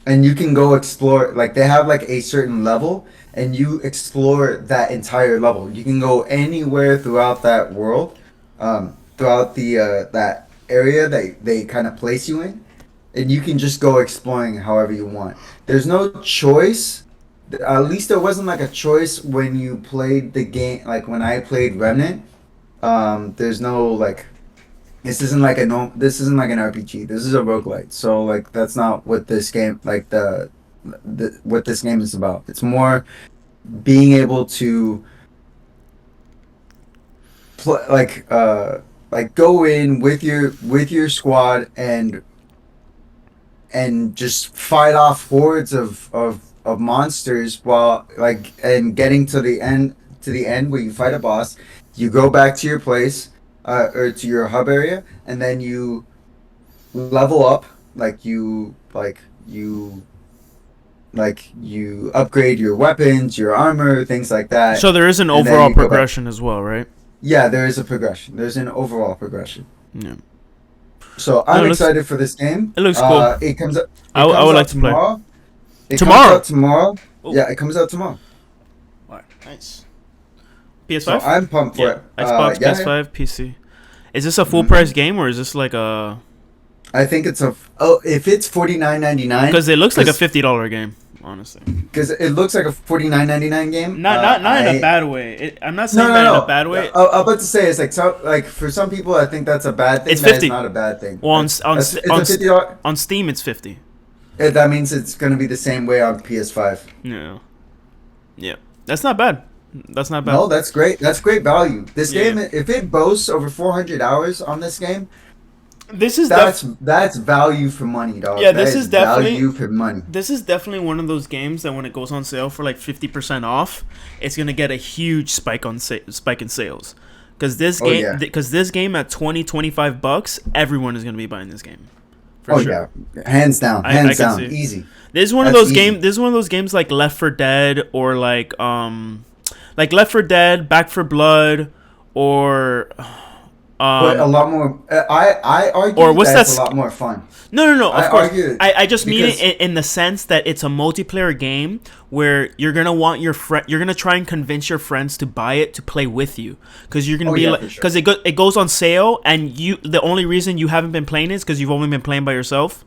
and you can go explore. Like they have like a certain level, and you explore that entire level. You can go anywhere throughout that world, throughout the that area that they kind of place you in, and you can just go exploring however you want. There's no choice. At least there wasn't like a choice when you played the game. Like when I played Remnant, there's no like, this isn't like an RPG. This is a roguelite. So like that's not what this game what this game is about. It's more being able to go in with your squad and just fight off hordes of monsters, while and getting to the end where you fight a boss. You go back to your place, or to your hub area, and then you level up. You upgrade your weapons, your armor, things like that. So there is an overall progression as well, right? Yeah, there is a progression. There's an overall progression. Yeah. So I'm excited for this game. It looks cool. It comes up. I would like to play. It tomorrow. Comes out tomorrow. Ooh. Yeah, it comes out tomorrow. All right, nice. PS5. So I'm pumped for it. Xbox, PS5, PC. Is this a full price game, or is this like a? I think it's if it's $49.99. Because it looks like a $50 game, honestly. Because it looks like a $49.99 game. Not in a bad way. I'm not saying that in a bad way. I'm about to say, it's for some people, I think that's a bad thing. It's 50. That is not a bad thing. Well, it's $50. On Steam, it's 50. That means it's going to be the same way on PS5. Yeah. That's not bad. No, that's great. That's great value. This game, if it boasts over 400 hours on this game, that's value for money, dog. Yeah, this is definitely value for money. This is definitely one of those games that when it goes on sale for like 50% off, it's gonna get a huge spike in sales. Because this game at $20-$25, everyone is gonna be buying this game for Oh sure. yeah, hands down, I hands can down, see. easy. This is one of That's those easy. game. This is one of those games like Left 4 Dead or like Left 4 Dead, Back for Blood, or But a um, lot more. I or argue what's that that? it's a lot more fun. No. I Of course, argue I just mean it because in the sense that it's a multiplayer game where you're gonna want your friend. You're gonna try and convince your friends to buy it to play with you, because you're gonna oh be yeah, like, for sure. because it goes on sale, and you the only reason you haven't been playing is because you've only been playing by yourself,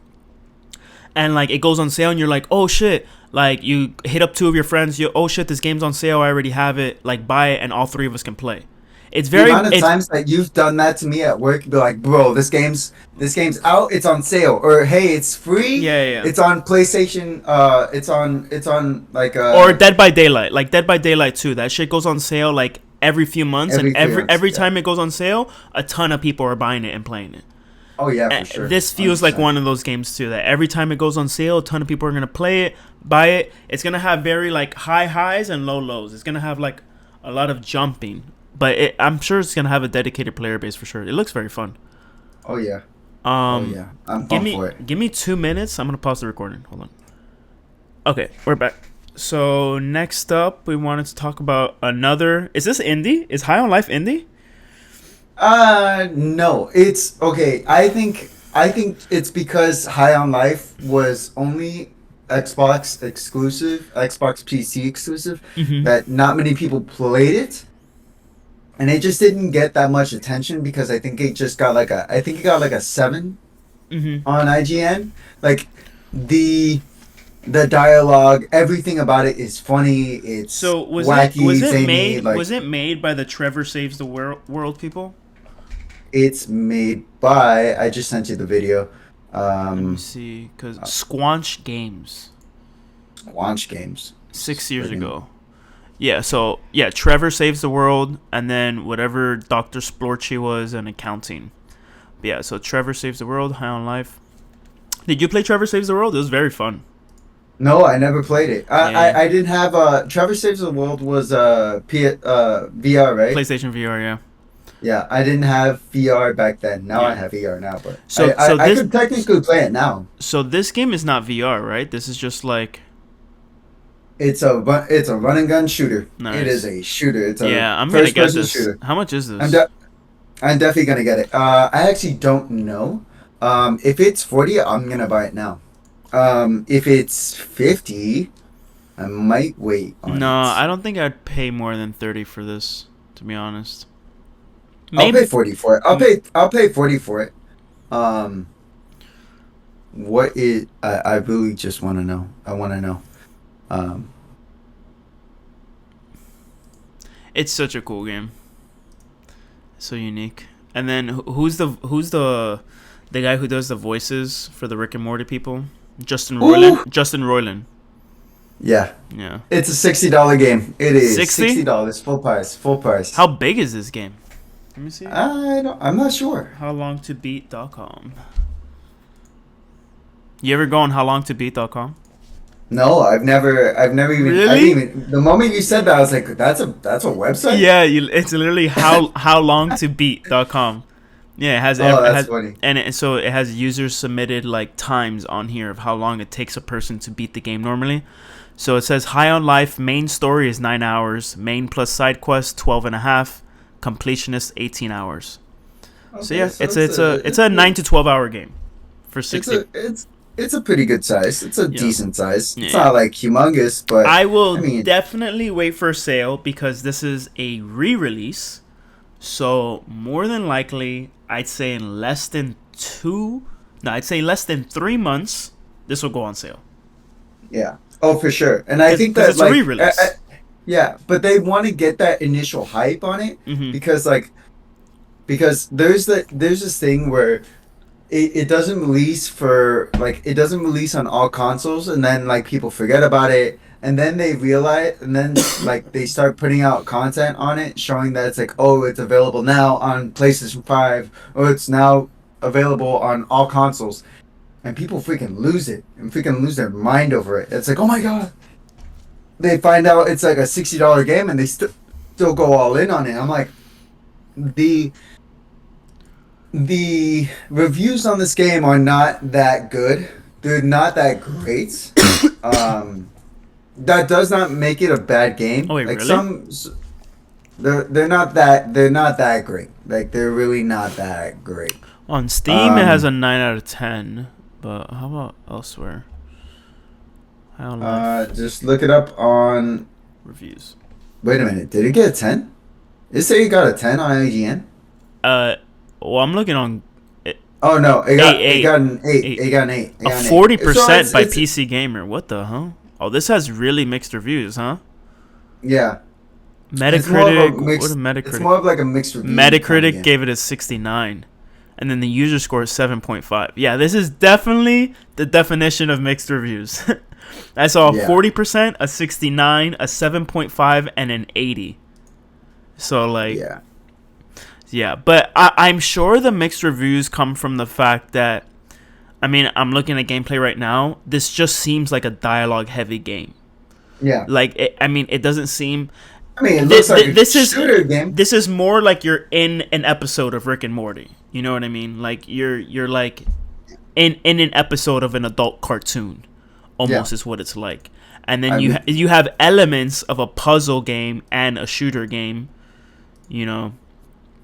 and like it goes on sale, and you're like, oh shit. Like you hit up two of your friends, you oh shit, this game's on sale, I already have it. Like buy it, and all three of us can play. It's The very amount of it's times that you've done that to me at work, be like, bro, this game's out, it's on sale, or hey, it's free, yeah. it's on PlayStation, it's on like Or Dead by Daylight, like Dead by Daylight 2. That shit goes on sale like every few months, and every few months. every Yeah. time it goes on sale, a ton of people are buying it and playing it. Oh yeah, for sure. This feels like 100%. one of those games too. That every time it goes on sale, a ton of people are gonna play it, buy it. It's gonna have very like high highs and low lows. It's gonna have like a lot of jumping, but I'm sure it's gonna have a dedicated player base for sure. It looks very fun. Oh yeah. Oh Um, yeah. I'm pumped for it. give me 2 minutes. I'm gonna pause the recording. Hold on. Okay, we're back. So next up, we wanted to talk about another. Is this indie? Is High on Life indie? No. It's okay. I think it's because High on Life was only Xbox exclusive, Xbox PC exclusive, Mm-hmm. that not many people played it. And it just didn't get that much attention because I think it just got like a 7 Mm-hmm. on IGN. Like the dialogue, everything about it is funny. It's So wacky, zany. Like was it made by the Trevor Saves the World people? it's made by. I just sent you the video. Let me see, because Squanch Games, Launch games. 6 years Friggin- ago. Yeah, so yeah, Trevor Saves the World, and then whatever Dr. Splorchy was in accounting. But yeah, so Trevor Saves the World, High on Life. Did you play Trevor Saves the World? It was very fun. No, I never played it. Yeah. I didn't have. Trevor Saves the World was VR, right? PlayStation VR, yeah. Yeah, I didn't have VR back then. Now I Yeah. have VR now, but So I this could technically play it now. so this game is not VR, right? This is just like It's a run and gun shooter. Nice. It is a shooter. It's a yeah. I'm gonna first get person this. shooter. How much is this? I'm definitely gonna get it. I actually don't know. If it's 40, I'm gonna buy it now. If it's 50, I might wait on No, it. I don't think I'd pay more than 30 for this, to be honest. I'll Maybe pay 40 for it. I'll pay 40 for it. What is I really just want to know. I want to know. it's such a cool game. So unique. And then who's the guy who does the voices for the Rick and Morty people? Justin Roiland. Ooh. Justin Roiland. Yeah, Yeah. it's a $60 game. It is 60? $60 full price. Full price. How big is this game? Let me see. I'm not sure. Howlongtobeat.com. You ever go on howlongtobeat.com? No, I've never even. I Really? didn't even. The moment you said that, I was like, "That's a website." Yeah, it's literally howlongtobeat.com. Yeah, it has. Oh, it that's has, funny. and so it has users submitted like times on here of how long it takes a person to beat the game normally. So it says High on Life main story is 9 hours, main plus side quest 12 and a half, completionist 18 hours. So yeah, it's a 9 to 12 hour game for 60. It's a pretty good size. It's a Yeah. decent size. It's Yeah. not like humongous, but I will I mean- definitely wait for a sale because this is a re-release. So more than likely, I'd say in less than 3 months, this will go on sale. yeah. Oh, for sure. And I think 'Cause that it's a like, re-release. yeah, but they want to get that initial hype on it Mhm. because there's this thing where it doesn't release on all consoles, and then like people forget about it, and then they realize, and then like they start putting out content on it showing that it's like, oh, it's available now on PlayStation 5, or it's now available on all consoles, and people freaking lose it and freaking lose their mind over it. It's like, oh my god, they find out it's like a $60 game and they still go all in on it. I'm like, The reviews on this game are not that good. They're not that great. Um, that does not make it a bad game. Oh wait, Like really? they're not that great. Like they're really not that great. On Steam, it has Um, a 9 out of 10. But how about elsewhere? How life just look it up on. reviews. Wait a minute, did it get a 10? It say it got a 10 on IGN? Uh, well, I'm looking on Oh no, it got eight, it got an 8. eight. It got an 8. It A got an 8. So 40% by it's PC Gamer. What the hell? Oh, this has really mixed reviews, huh? yeah. It's more of a Metacritic. What mixed. is It's Metacritic? more of like a mixed review kind of Metacritic game. gave it a 69, and then the user score is 7.5. Yeah, this is definitely the definition of mixed reviews. I saw a Yeah. 40%, a 69, a 7.5, and an 80. So like, Yeah. yeah, but I'm sure the mixed reviews come from the fact that, I mean, I'm looking at gameplay right now. This just seems like a dialogue-heavy game. Yeah. Like, it doesn't seem. I mean, it looks like a This is shooter game. this is more like you're in an episode of Rick and Morty. You know what I mean? Like you're like in an episode of an adult cartoon. Almost Yeah. is what it's like. And then I mean, you have elements of a puzzle game and a shooter game. You know.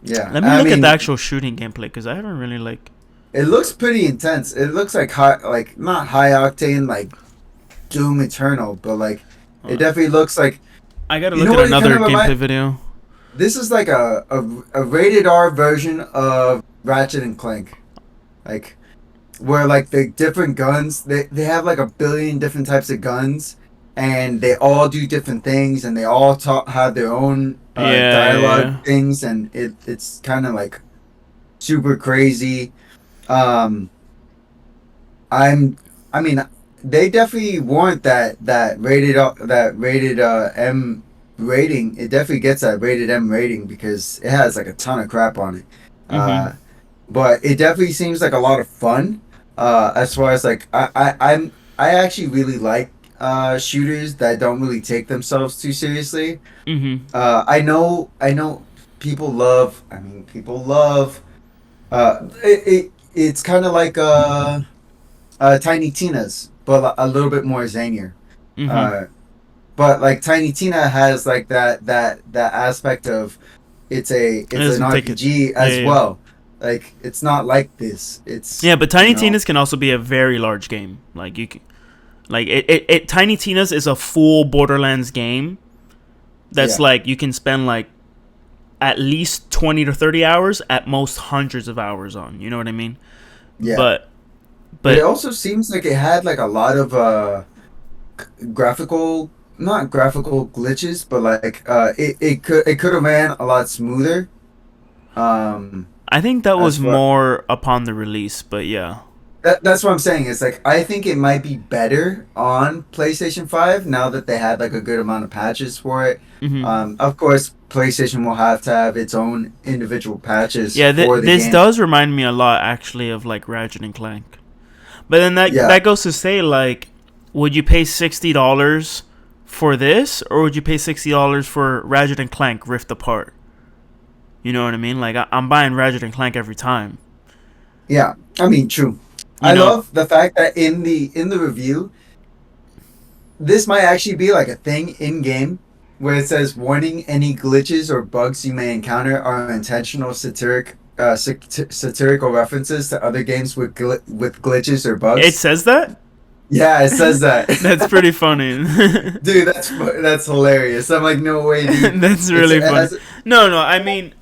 yeah. Let me I look at mean, the actual shooting gameplay because I haven't really like. it looks pretty intense. It looks like like not high octane, like Doom Eternal, but like it definitely looks like. I gotta You look know at what it kind another of gameplay video. This is like a rated R version of Ratchet and Clank, like where like the different guns they have like a billion different types of guns, and they all do different things, and they all have their own dialogue Yeah. things, and it's kind of like super crazy. Um, I mean, they definitely warrant that rated M rating. It definitely gets that rated M rating because it has like a ton of crap on it. Mhm. But it definitely seems like a lot of fun. As far as like I actually really like shooters that don't really take themselves too seriously. Mhm. I know people love it's kind of like Tiny Tina's, but a little bit more zanier. Mhm. Uh, but like Tiny Tina has like that aspect of It it's an doesn't take it. RPG Yeah, as yeah. well. Like it's not like this. It's Yeah, but you Tiny know Tina's can also be a very large game. Like you can, like it Tiny Tina's is a full Borderlands game. That's yeah like you can spend like at least 20 to 30 hours, at most hundreds of hours on. You know what I mean? yeah. But But it but also seems like it had like a lot of graphical not graphical glitches, but like it could have ran a lot smoother. Um, I think that was as far more upon the release, but yeah. That's what I'm saying. It's like I think it might be better on PlayStation 5 now that they had like a good amount of patches for it. Mhm. Of course, PlayStation will have to have its own individual patches Yeah, for the this game. does remind me a lot actually of like Ratchet and Clank. But then Yeah, that goes to say, like, would you pay $60 for this, or would you pay $60 for Ratchet and Clank Rift Apart? You know what I mean? Like, I'm buying Ratchet and Clank every time. yeah. I mean, true. You I know? love the fact that in the review, this might actually be like a thing in game where it says warning: any glitches or bugs you may encounter are intentional satirical references to other games with glitches or It bugs. says that. Yeah, it says that. That's pretty funny. Dude, that's hilarious. I'm like, no way, dude. That's It really funny. has, No. I mean,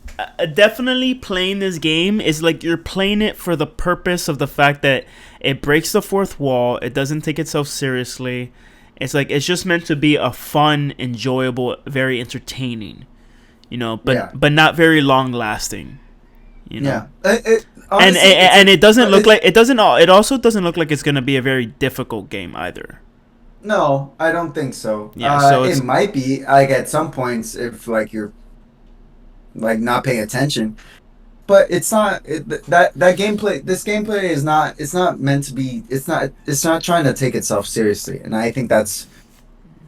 definitely playing this game is like you're playing it for the purpose of the fact that it breaks the fourth wall. It doesn't take itself seriously. It's like it's just meant to be a fun, enjoyable, very entertaining. You know, yeah, but not very long lasting. You know. yeah. Honestly, And it doesn't look it's, like it also doesn't look like it's gonna be a very difficult game either. no, I don't think so. Yeah, so it's It might be like at some points if like you're like not paying attention, but it's not that gameplay. This gameplay is not. It's not meant to be. It's not trying to take itself seriously, and I think that's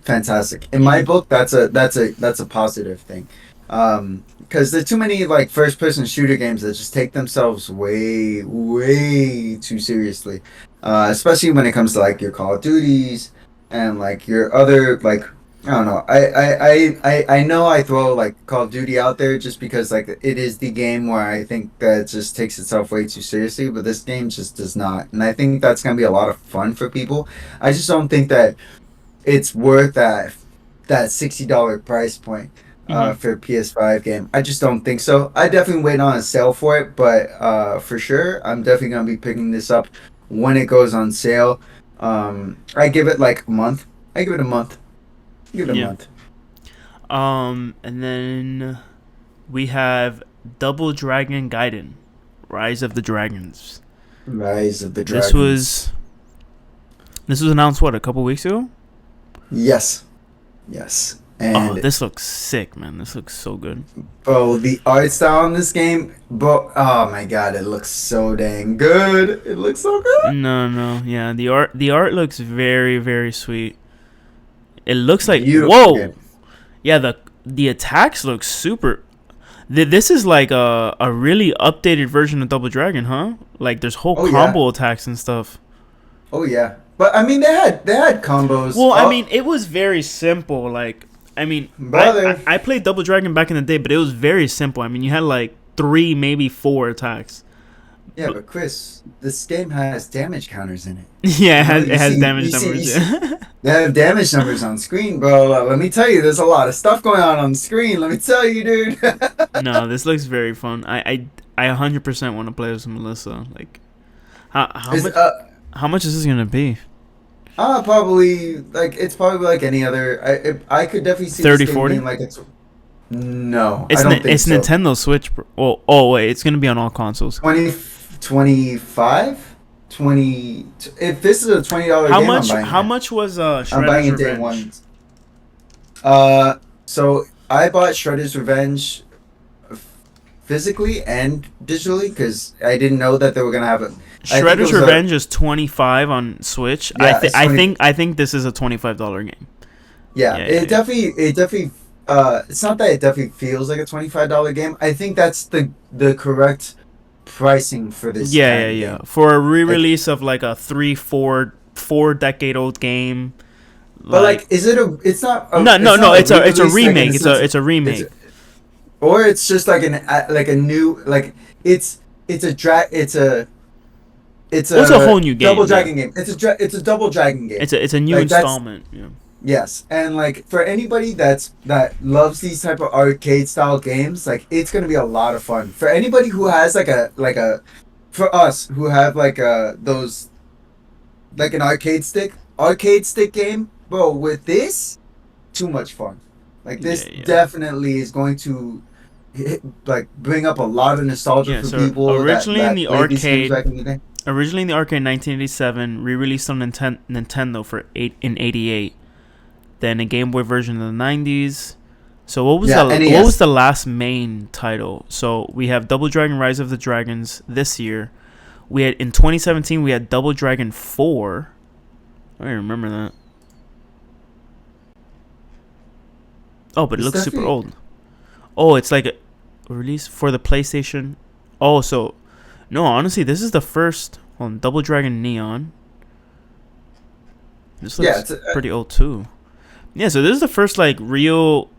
fantastic. In my book, that's a positive thing. Because there's too many like first person shooter games that just take themselves way too seriously. Especially when it comes to like your Call of Duties and like your other like I don't know. I know I throw like Call of Duty out there just because like it is the game where I think that it just takes itself way too seriously, but this game just does not. And I think that's gonna be a lot of fun for people. I just don't think that it's worth that $60 price point Mm-hmm. for a PS5 game. I just don't think so. I definitely wait on a sale for it, but for sure, I'm definitely gonna be picking this up when it goes on sale. I give it like a month. I give it a month. Give it a Yeah. month. And then we have Double Dragon Gaiden, Rise of the Dragons. Rise of the This Dragons. was this was announced what, a couple weeks ago? Yes, yes. Oh, And this looks sick, man. This looks so good. bro, the art style in this game, bro. Oh my god, it looks so dang good. It looks so good. No, no, yeah. The art looks very, very sweet. It looks like Beautiful whoa. game. Yeah, the attacks look super. This is like a really updated version of Double Dragon, huh? Like there's whole Oh yeah. combo attacks and stuff. Oh yeah. But I mean, they had combos. Well, I Oh, mean, it was very simple. Like, I mean, brother. I played Double Dragon back in the day, but it was very simple. I mean, you had like 3, maybe 4 attacks. Yeah, but Chris, this game has damage counters in it. Yeah, You know, it has damage you numbers. see, Yeah. they have damage numbers on screen, bro. Let me tell you, there's a lot of stuff going on the screen. Let me tell you, dude. No, this looks very fun. I 100% want to play with Melissa. Like, how Is much how much is this gonna be? probably like it's probably like any other. I could definitely see 30, this game 40? being like it's. No, I It's don't think it's so. Nintendo Switch. Bro. Oh wait, it's gonna be on all consoles. 20, 25, 20. If this is a $20 How game, I'm much? buying How it. much was I'm buying Shredder's it day Revenge? one. So I bought Shredder's Revenge physically and digitally because I didn't know that they were gonna have it. I think it Shredder's was Revenge is 25 on Switch. yeah, it's 20. I think this is a $25 game. Yeah, Yeah, yeah, it definitely. It's not that it definitely feels like a $25 game. I think that's the correct pricing for this yeah, kind yeah, of yeah. game. For a Like, re-release of like a 3, 4 decade old game, but like, like is it a? It's not. no, no, It's no. not a It's a re-release like in remake. the sense. It's a It's remake. or it's just like like a new like it's a drag it's Well, it's a a whole new double game. Yeah, dragon game. It's a double dragon game. it's a new Like that's installment. Yeah. yes, and like for anybody that loves these type of arcade style games, like it's gonna be a lot of fun. For anybody who has like a for us who have like those like an arcade stick game, bro. With this, too much fun. Like Yeah, this yeah. definitely is going to like bring up a lot of nostalgia Yeah, for so people that played these games back in the day. originally in the arcade in 1987, re-released on Nintendo for 88. Then a Game Boy version in the 90s. So what was Yeah, what was NES. the last main title? So we have Double Dragon Rise of the Dragons this year. We had in 2017 we had Double Dragon 4. I don't remember that. Oh, but it It's looks super definitely old. Oh, it's like a release for the PlayStation. Oh, so no, honestly, this is the first on Double Dragon Neon. This yeah. looks pretty old too. Yeah, so this is the first like real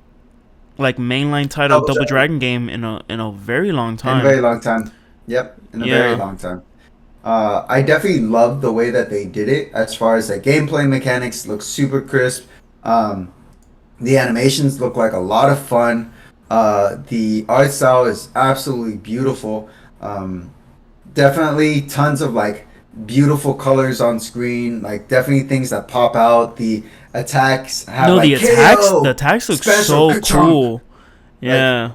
like mainline title Double Double Dragon Dragon game in a very long in a very time. long time. Yep, in a very Yeah. long time. I definitely love the way that they did it as far as the gameplay mechanics look super crisp. Um, the animations look like a lot of fun. The art style is absolutely beautiful. Definitely tons of like beautiful colors on screen. Like definitely things that pop out. The attacks have No, like the KO attacks look special so ka-chunk. cool. Like Yeah.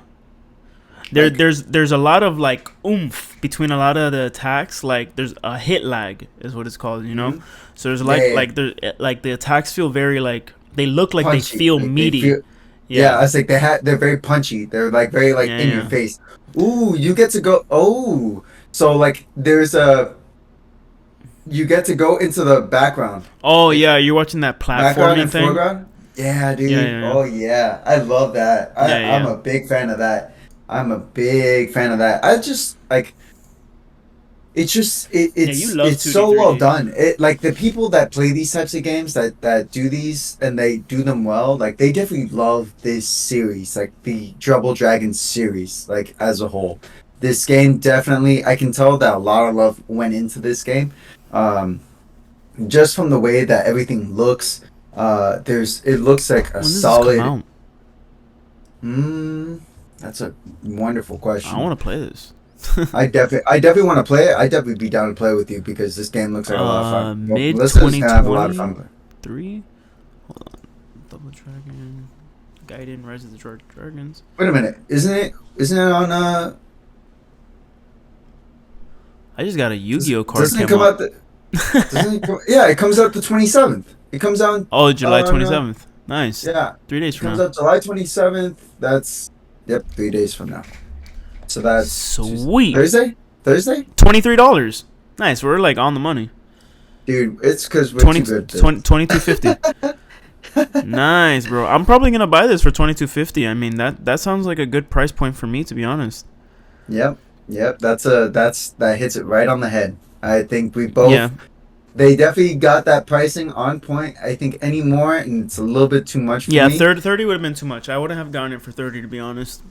like There's a lot of like oomph between a lot of the attacks. Like there's a hit lag is what it's called, you know. mhm. So there's Yeah, yeah, like there like the attacks feel very like they look like they punchy. feel Like they meaty. feel yeah. Yeah, I was like they're very punchy. They're like very like yeah, in your yeah. face. Ooh, you get to go. Oh, so like there's a you get to go into the background, Oh like yeah, you're watching that background platforming and thing. foreground. Yeah, Yeah, dude. yeah, Oh yeah, I love that. yeah, I'm yeah, a big fan of that. I'm a big fan of that. I just like yeah. You love it's 2D, so well 3D. done. It like the people that play these types of games that do these and they do them well, like they definitely love this series, like the Double Dragon series, like as a whole. This game definitely, I can tell that a lot of love went into this game. Um, just from the way that everything looks, it looks like a When does this come solid. out? Mm, that's a wonderful I question. want to play this. I definitely want to play it. I definitely be down to play with you because this game looks like a lot of fun. Well, Mid listeners gonna have a lot of fun with it. 2023. Hold on. Double Dragon, Gaiden, Rise of the Dragons. Wait a minute, isn't it on I just got a Yu-Gi-Oh card doesn't it came come up. out the doesn't it come, yeah, it comes out the 27th. It comes out Oh, July on 27th. Nice. yeah, 3 days it from comes now. out July 27th. That's yep, 3 days from now. So that's Tuesday. Sweet. Thursday, $23. Nice. We're like on the money. dude. It's because we're 20, too good. 2250. Nice, bro. I'm probably gonna buy this for 2250. I mean that sounds like a good price point for me, to be honest. Yep, yep. That hits it right on the head. I think we Yeah. both. They definitely got that pricing on point. I think any more, and it's a little bit too much for Yeah, me. 30 would have been too much. I wouldn't have gotten it for 30, to be honest.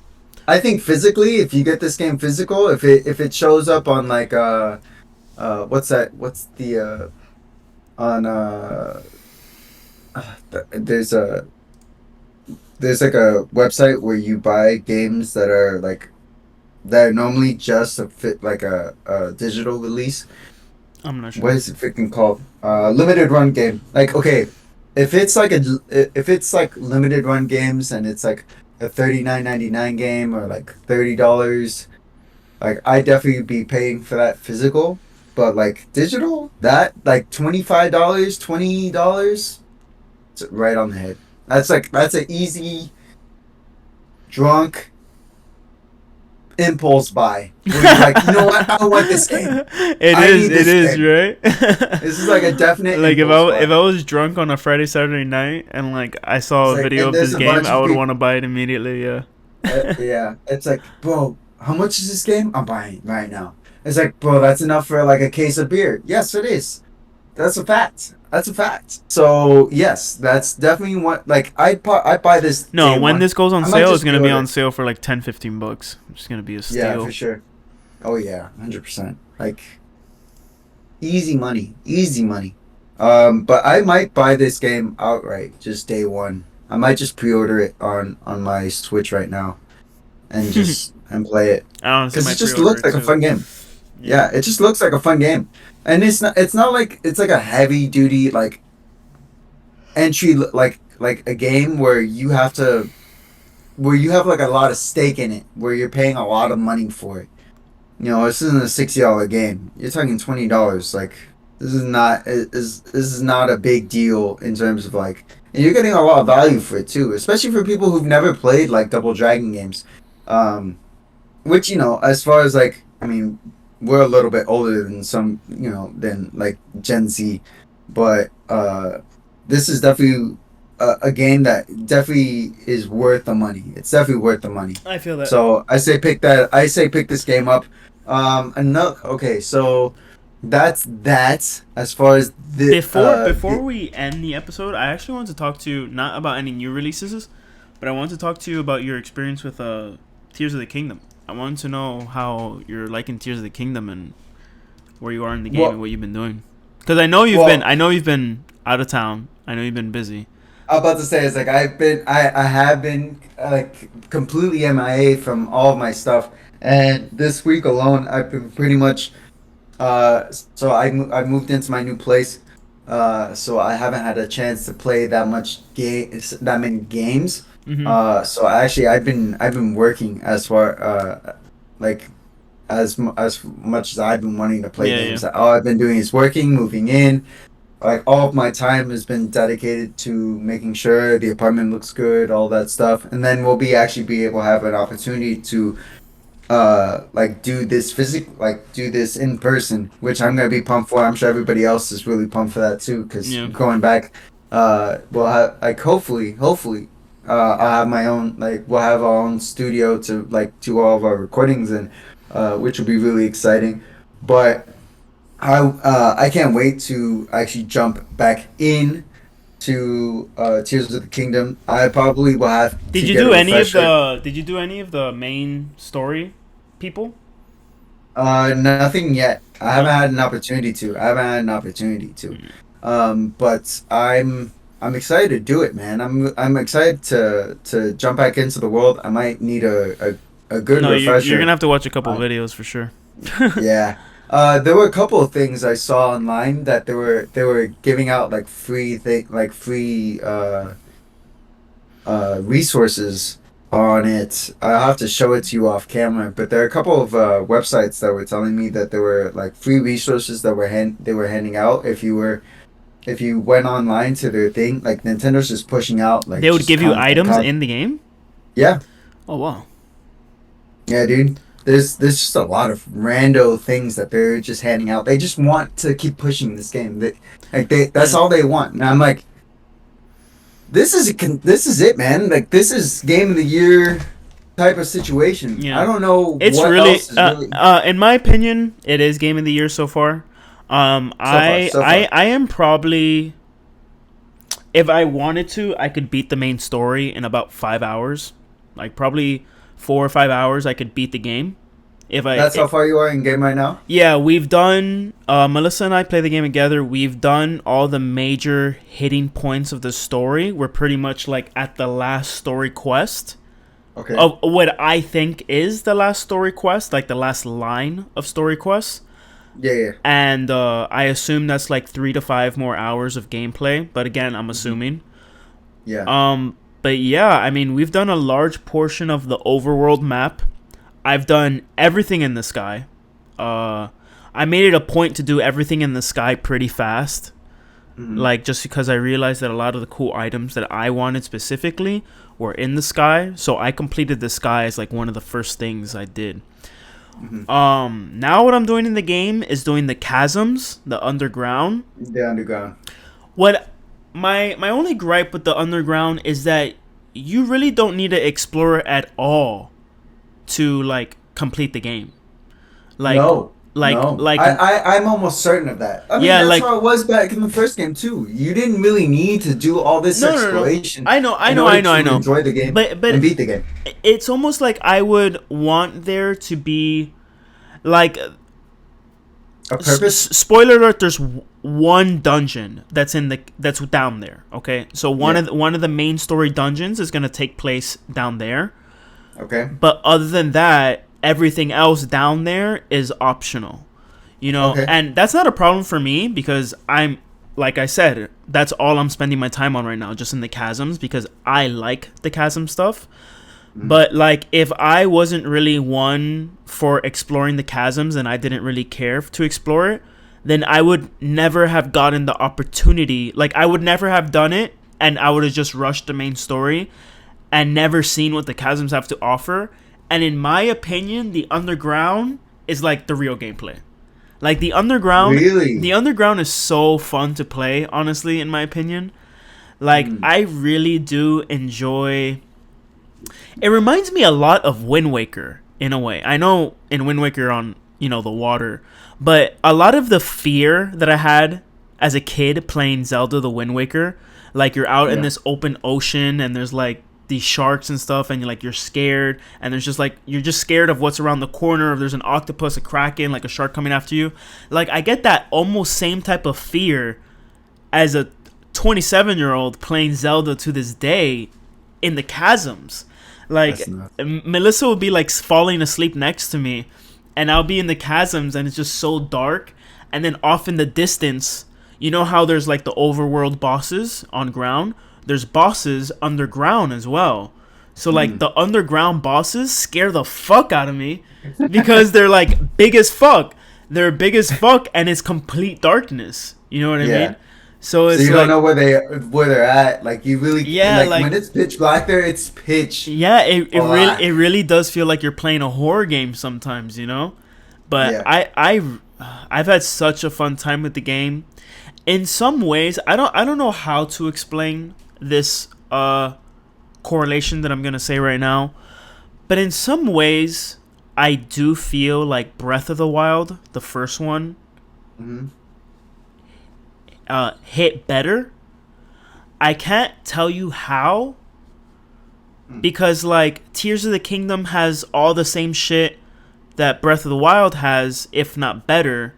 I think physically, if you get this game physical, if it shows up on like what's that? What's the on there's a there's like a website where you buy games that are like that are normally just a fit like a digital release. I'm not What sure. is it freaking called? Limited run game. Like okay, if it's like limited run games and it's like a $39.99 game or like $30, like I definitely be paying for that physical. But like digital, that like $25, $20, it's right on the head. That's an easy drunk impulse buy. Where you're like, you know what? I want this game. I need It this is, game. right? This is like a definite Like impulse buy. if I was drunk on a Friday, Saturday night and like I saw It's a like, video and of there's this a game, bunch I of would people. want to buy it immediately, yeah. Yeah, it's like, bro, how much is this game? I'm buying it right now. It's like, bro, that's enough for like a case of beer. Yes, it is. That's a fact. That's a fact. So yes, that's definitely what. Like, I buy this No, day when one. this goes on I might sale, it's just going to be pre-order on it. sale for like 10, $15. It's going to be a Yeah, for steal. sure. Oh yeah, 100%. Like easy money, easy money. But I might buy this game outright, just day one. I might just pre-order it on my Switch right now and just and play it I honestly because it might just pre-order looks it like a too. fun game. Yeah. Yeah, it just looks like a fun game, and it's not like it's like a heavy duty like entry like a game where you have like a lot of stake in it, where you're paying a lot of money for it. You know, this isn't a $60 game. You're talking $20. Like this is not a big deal in terms of like, and you're getting a lot of value for it too, especially for people who've never played like Double Dragon games. Um, which you know, as far as like, I mean, we're a little bit older than some, you know, than like Gen Z, but this is definitely a game that definitely is worth the money. It's definitely worth the money. I feel that. So I say pick that. I say pick this game up. Another okay. So that's that. As far as Before we end the episode, I actually want to talk to you not about any new releases, but I want to talk to you about your experience with Tears of the Kingdom. I want to know how you're liking Tears of the Kingdom and where you are in the game and well, what you've been doing. Because I know you've been out of town. I know you've been busy. I'm about to say it's like I have been like completely MIA from all of my stuff, and this week alone I've been pretty much so I moved into my new place, so I haven't had a chance to play that many games. Mm-hmm. So actually I've been working as far like as much as I've been wanting to play Yeah, yeah. games. All I've been doing is working, moving in. Like all of my time has been dedicated to making sure the apartment looks good, all that stuff, and then we'll be actually be able to have an opportunity to like do this in person, which I'm gonna be pumped for. I'm sure everybody else is really pumped for that too, because Yeah. going back we'll have like hopefully, I'll have my own like we'll have our own studio to like do all of our recordings and which will be really exciting. But I can't wait to actually jump back in to Tears of the Kingdom. I probably will have Did to you get a do any of refresher. the Did you do any of the main story people? Nothing yet. I haven't No. had an opportunity to. I haven't had an opportunity to. But I'm excited to do it, man. I'm excited to jump back into the world. I might need a good No, you're gonna refresher. have to watch a couple Uh, videos for sure. yeah. There were a couple of things I saw online that they were giving out like free resources on it. I'll have to show it to you off camera, but there are a couple of websites that were telling me that there were like free resources that they were handing out if you went online to their thing. Like Nintendo's just pushing out like They would just give you content. items in the game. Yeah, Oh wow. yeah, dude. There's just a lot of rando things that they're just handing out. They just want to keep pushing this game. That's Yeah. all they want. And I'm like, this is it, man. Like this is game of the year type of situation. I Yeah. don't know It's what really, else is really in my opinion, it is game of the year so far. so far. So far. I am probably, if I wanted to, I could beat the main story in about 5 hours. Like probably 4 or 5 hours, I could beat the game. If I, That's how far you are in game right now. Yeah, we've done. Melissa and I play the game together. We've done all the major hitting points of the story. We're pretty much like at the last story quest Okay. of what I think is the last story quest, like the last line of story quests. Yeah, yeah. And I assume that's like 3 to 5 more hours of gameplay. But again, I'm Hmm. assuming. Yeah. But yeah, I mean, we've done a large portion of the overworld map. I've done everything in the sky. I made it a point to do everything in the sky pretty fast. Hmm. Like, just because I realized that a lot of the cool items that I wanted specifically were in the sky. So I completed the sky as like one of the first things I did. Hmm. Now what I'm doing in the game is doing the chasms, the underground. The underground. What my only gripe with the underground is that you really don't need to explore it at all to like complete the game. Like No. like No. like I'm almost certain of that. I mean, yeah, that's like how it was back in the first game too. You didn't really need to do all this no. exploration I know, I in know, order I know, I to know. enjoy the game and But beat the game. it's almost like I would want there to be like A purpose? spoiler alert, there's one dungeon that's down there, okay? So Yeah. one of the main story dungeons is going to take place down there. Okay. But other than that, everything else down there is optional. You know, Okay. and that's not a problem for me because I'm, like I said, that's all I'm spending my time on right now, just in the chasms because I like the chasm stuff. Mhm. But like if I wasn't really one for exploring the chasms and I didn't really care to explore it, then I would never have gotten the opportunity. Like I would never have done it and I would have just rushed the main story and never seen what the chasms have to offer. And in my opinion, the underground is like the real gameplay. Like Really? the underground is so fun to play, honestly, in my opinion. Like Mm. I really do enjoy. It reminds me a lot of Wind Waker in a way. I know in Wind Waker you're on, the water, but a lot of the fear that I had as a kid playing Zelda the Wind Waker, like you're out in Yeah. this open ocean and there's like these sharks and stuff and you're scared and there's just like you're just scared of what's around the corner, if there's an octopus, a kraken, like a shark coming after you. Like I get that almost same type of fear as a 27-year-old playing Zelda to this day in the chasms. Like That's nuts. Melissa would be like falling asleep next to me, and I'll be in the chasms, and it's just so dark. And then off in the distance, you know how there's like the overworld bosses on ground. There's bosses underground as well. So like Mm. the underground bosses scare the fuck out of me because they're like big as fuck. They're big as fuck, and it's complete darkness. You know what I Yeah. mean? So So it's you like don't know where they're at. Like you really yeah, like like when it's pitch black there, it's pitch yeah, black. it really does feel like you're playing a horror game sometimes, you know. But Yeah. I've had such a fun time with the game. in some ways, I don't know how to explain this correlation that I'm gonna say right now, but in some ways, I do feel like Breath of the Wild, the first one, hit better. I can't tell you how, because like Tears of the Kingdom has all the same shit that Breath of the Wild has, if not better.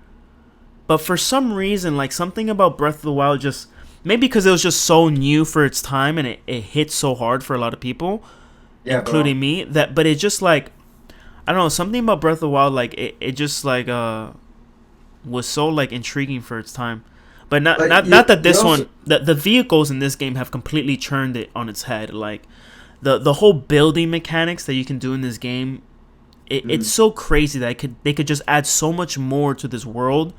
But for some reason, like something about Breath of the Wild just, maybe because it was just so new for its time and it hit so hard for a lot of people, including me, but it just like, I don't know, something about Breath of the Wild, like it just like was so like intriguing for its time. But not that this one, the vehicles in this game have completely turned it on its head. Like the whole building mechanics that you can do in this game, it's so crazy that they could just add so much more to this world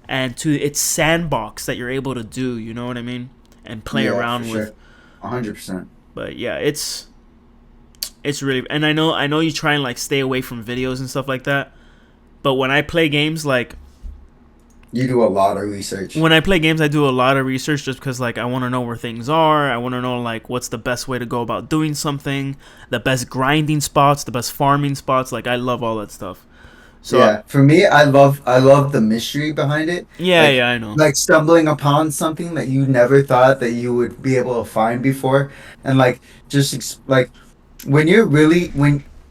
and to its sandbox that you're able to do. You know what I mean? And play around with. 100%. But yeah, it's really, and I know you try and like stay away from videos and stuff like that. But when I play games, like, you do a lot of research. When I play games, I do a lot of research just because, like, I want to know where things are. I want to know, like, what's the best way to go about doing something, the best grinding spots, the best farming spots. Like, I love all that stuff. So yeah, for me, I love the mystery behind it. Yeah, like, I know. Like stumbling upon something that you never thought that you would be able to find before, and like just like when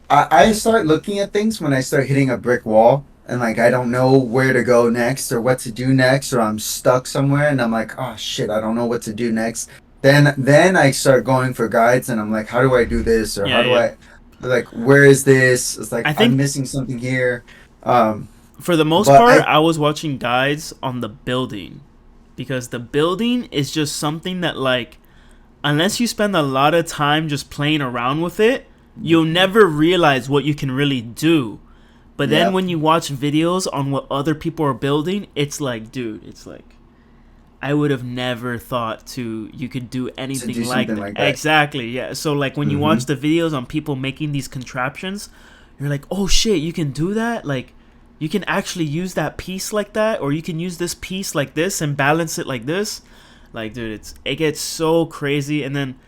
I start looking at things when I start hitting a brick wall. And like I don't know where to go next or what to do next, or I'm stuck somewhere and I'm like, oh shit, I don't know what to do next. Then I start going for guides and I'm like, how do I do this, or how do I, like, where is this? It's like I'm missing something here. For the most part, I was watching guides on the building, because the building is just something that, like, unless you spend a lot of time just playing around with it, you'll never realize what you can really do. But then when you watch videos on what other people are building, it's like, dude, it's like, I would have never thought you could do anything like that. Exactly, yeah. So like when you watch the videos on people making these contraptions, you're like, oh shit, you can do that? Like, you can actually use that piece like that, or you can use this piece like this and balance it like this. Like, dude, it gets so crazy. And then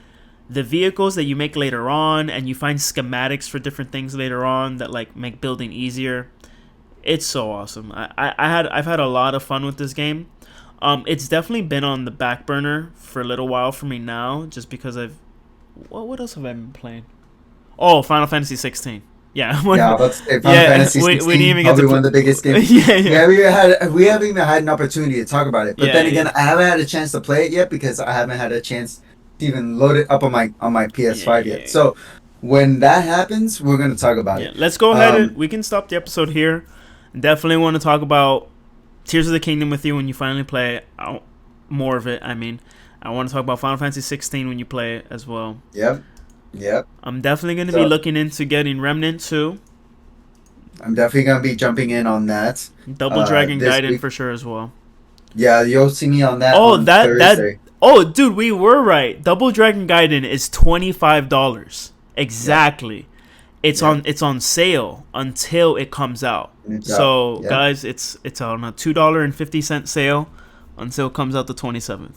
the vehicles that you make later on, and you find schematics for different things later on that like make building easier. It's so awesome. I've had a lot of fun with this game. It's definitely been on the back burner for a little while for me now, just because what else have I been playing? Oh, Final Fantasy 16. Yeah, let's say Final Fantasy 16, we didn't even get to one of the biggest games. We haven't even had an opportunity to talk about it. But then again, I haven't had a chance to play it yet because I haven't had a chance even load it up on my PS5 yet. So when that happens, we're going to talk about it. Let's go ahead. We can stop the episode here. Definitely want to talk about Tears of the Kingdom with you when you finally play it. More of it, I mean. I want to talk about Final Fantasy 16 when you play it as well. Yep. I'm definitely going to be looking into getting Remnant too. I'm definitely going to be jumping in on that. Double Dragon Gaiden for sure as well. Yeah, you'll see me on that on Thursday. Oh, dude, we were right. Double Dragon Gaiden is $25. Exactly. It's on sale until it comes out. Guys, it's on a $2.50 sale until it comes out the 27th.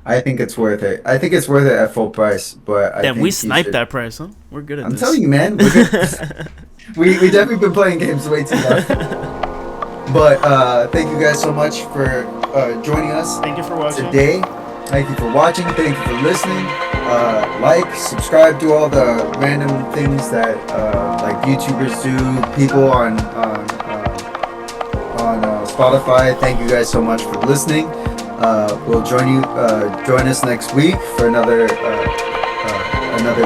I think it's worth it. I think it's worth it at full price, but I think we sniped that price, huh? We're good at this. I'm telling you, man. We're good. we definitely been playing games way too long. But thank you guys so much for joining us. Thank you for watching today. Thank you for watching. Thank you for listening. Like, subscribe, do all the random things that like YouTubers do. People on Spotify. Thank you guys so much for listening. We'll join us next week for another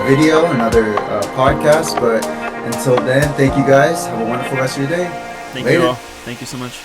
video, another podcast. But until then, thank you guys. Have a wonderful rest of your day. Thank you all. Thank you so much.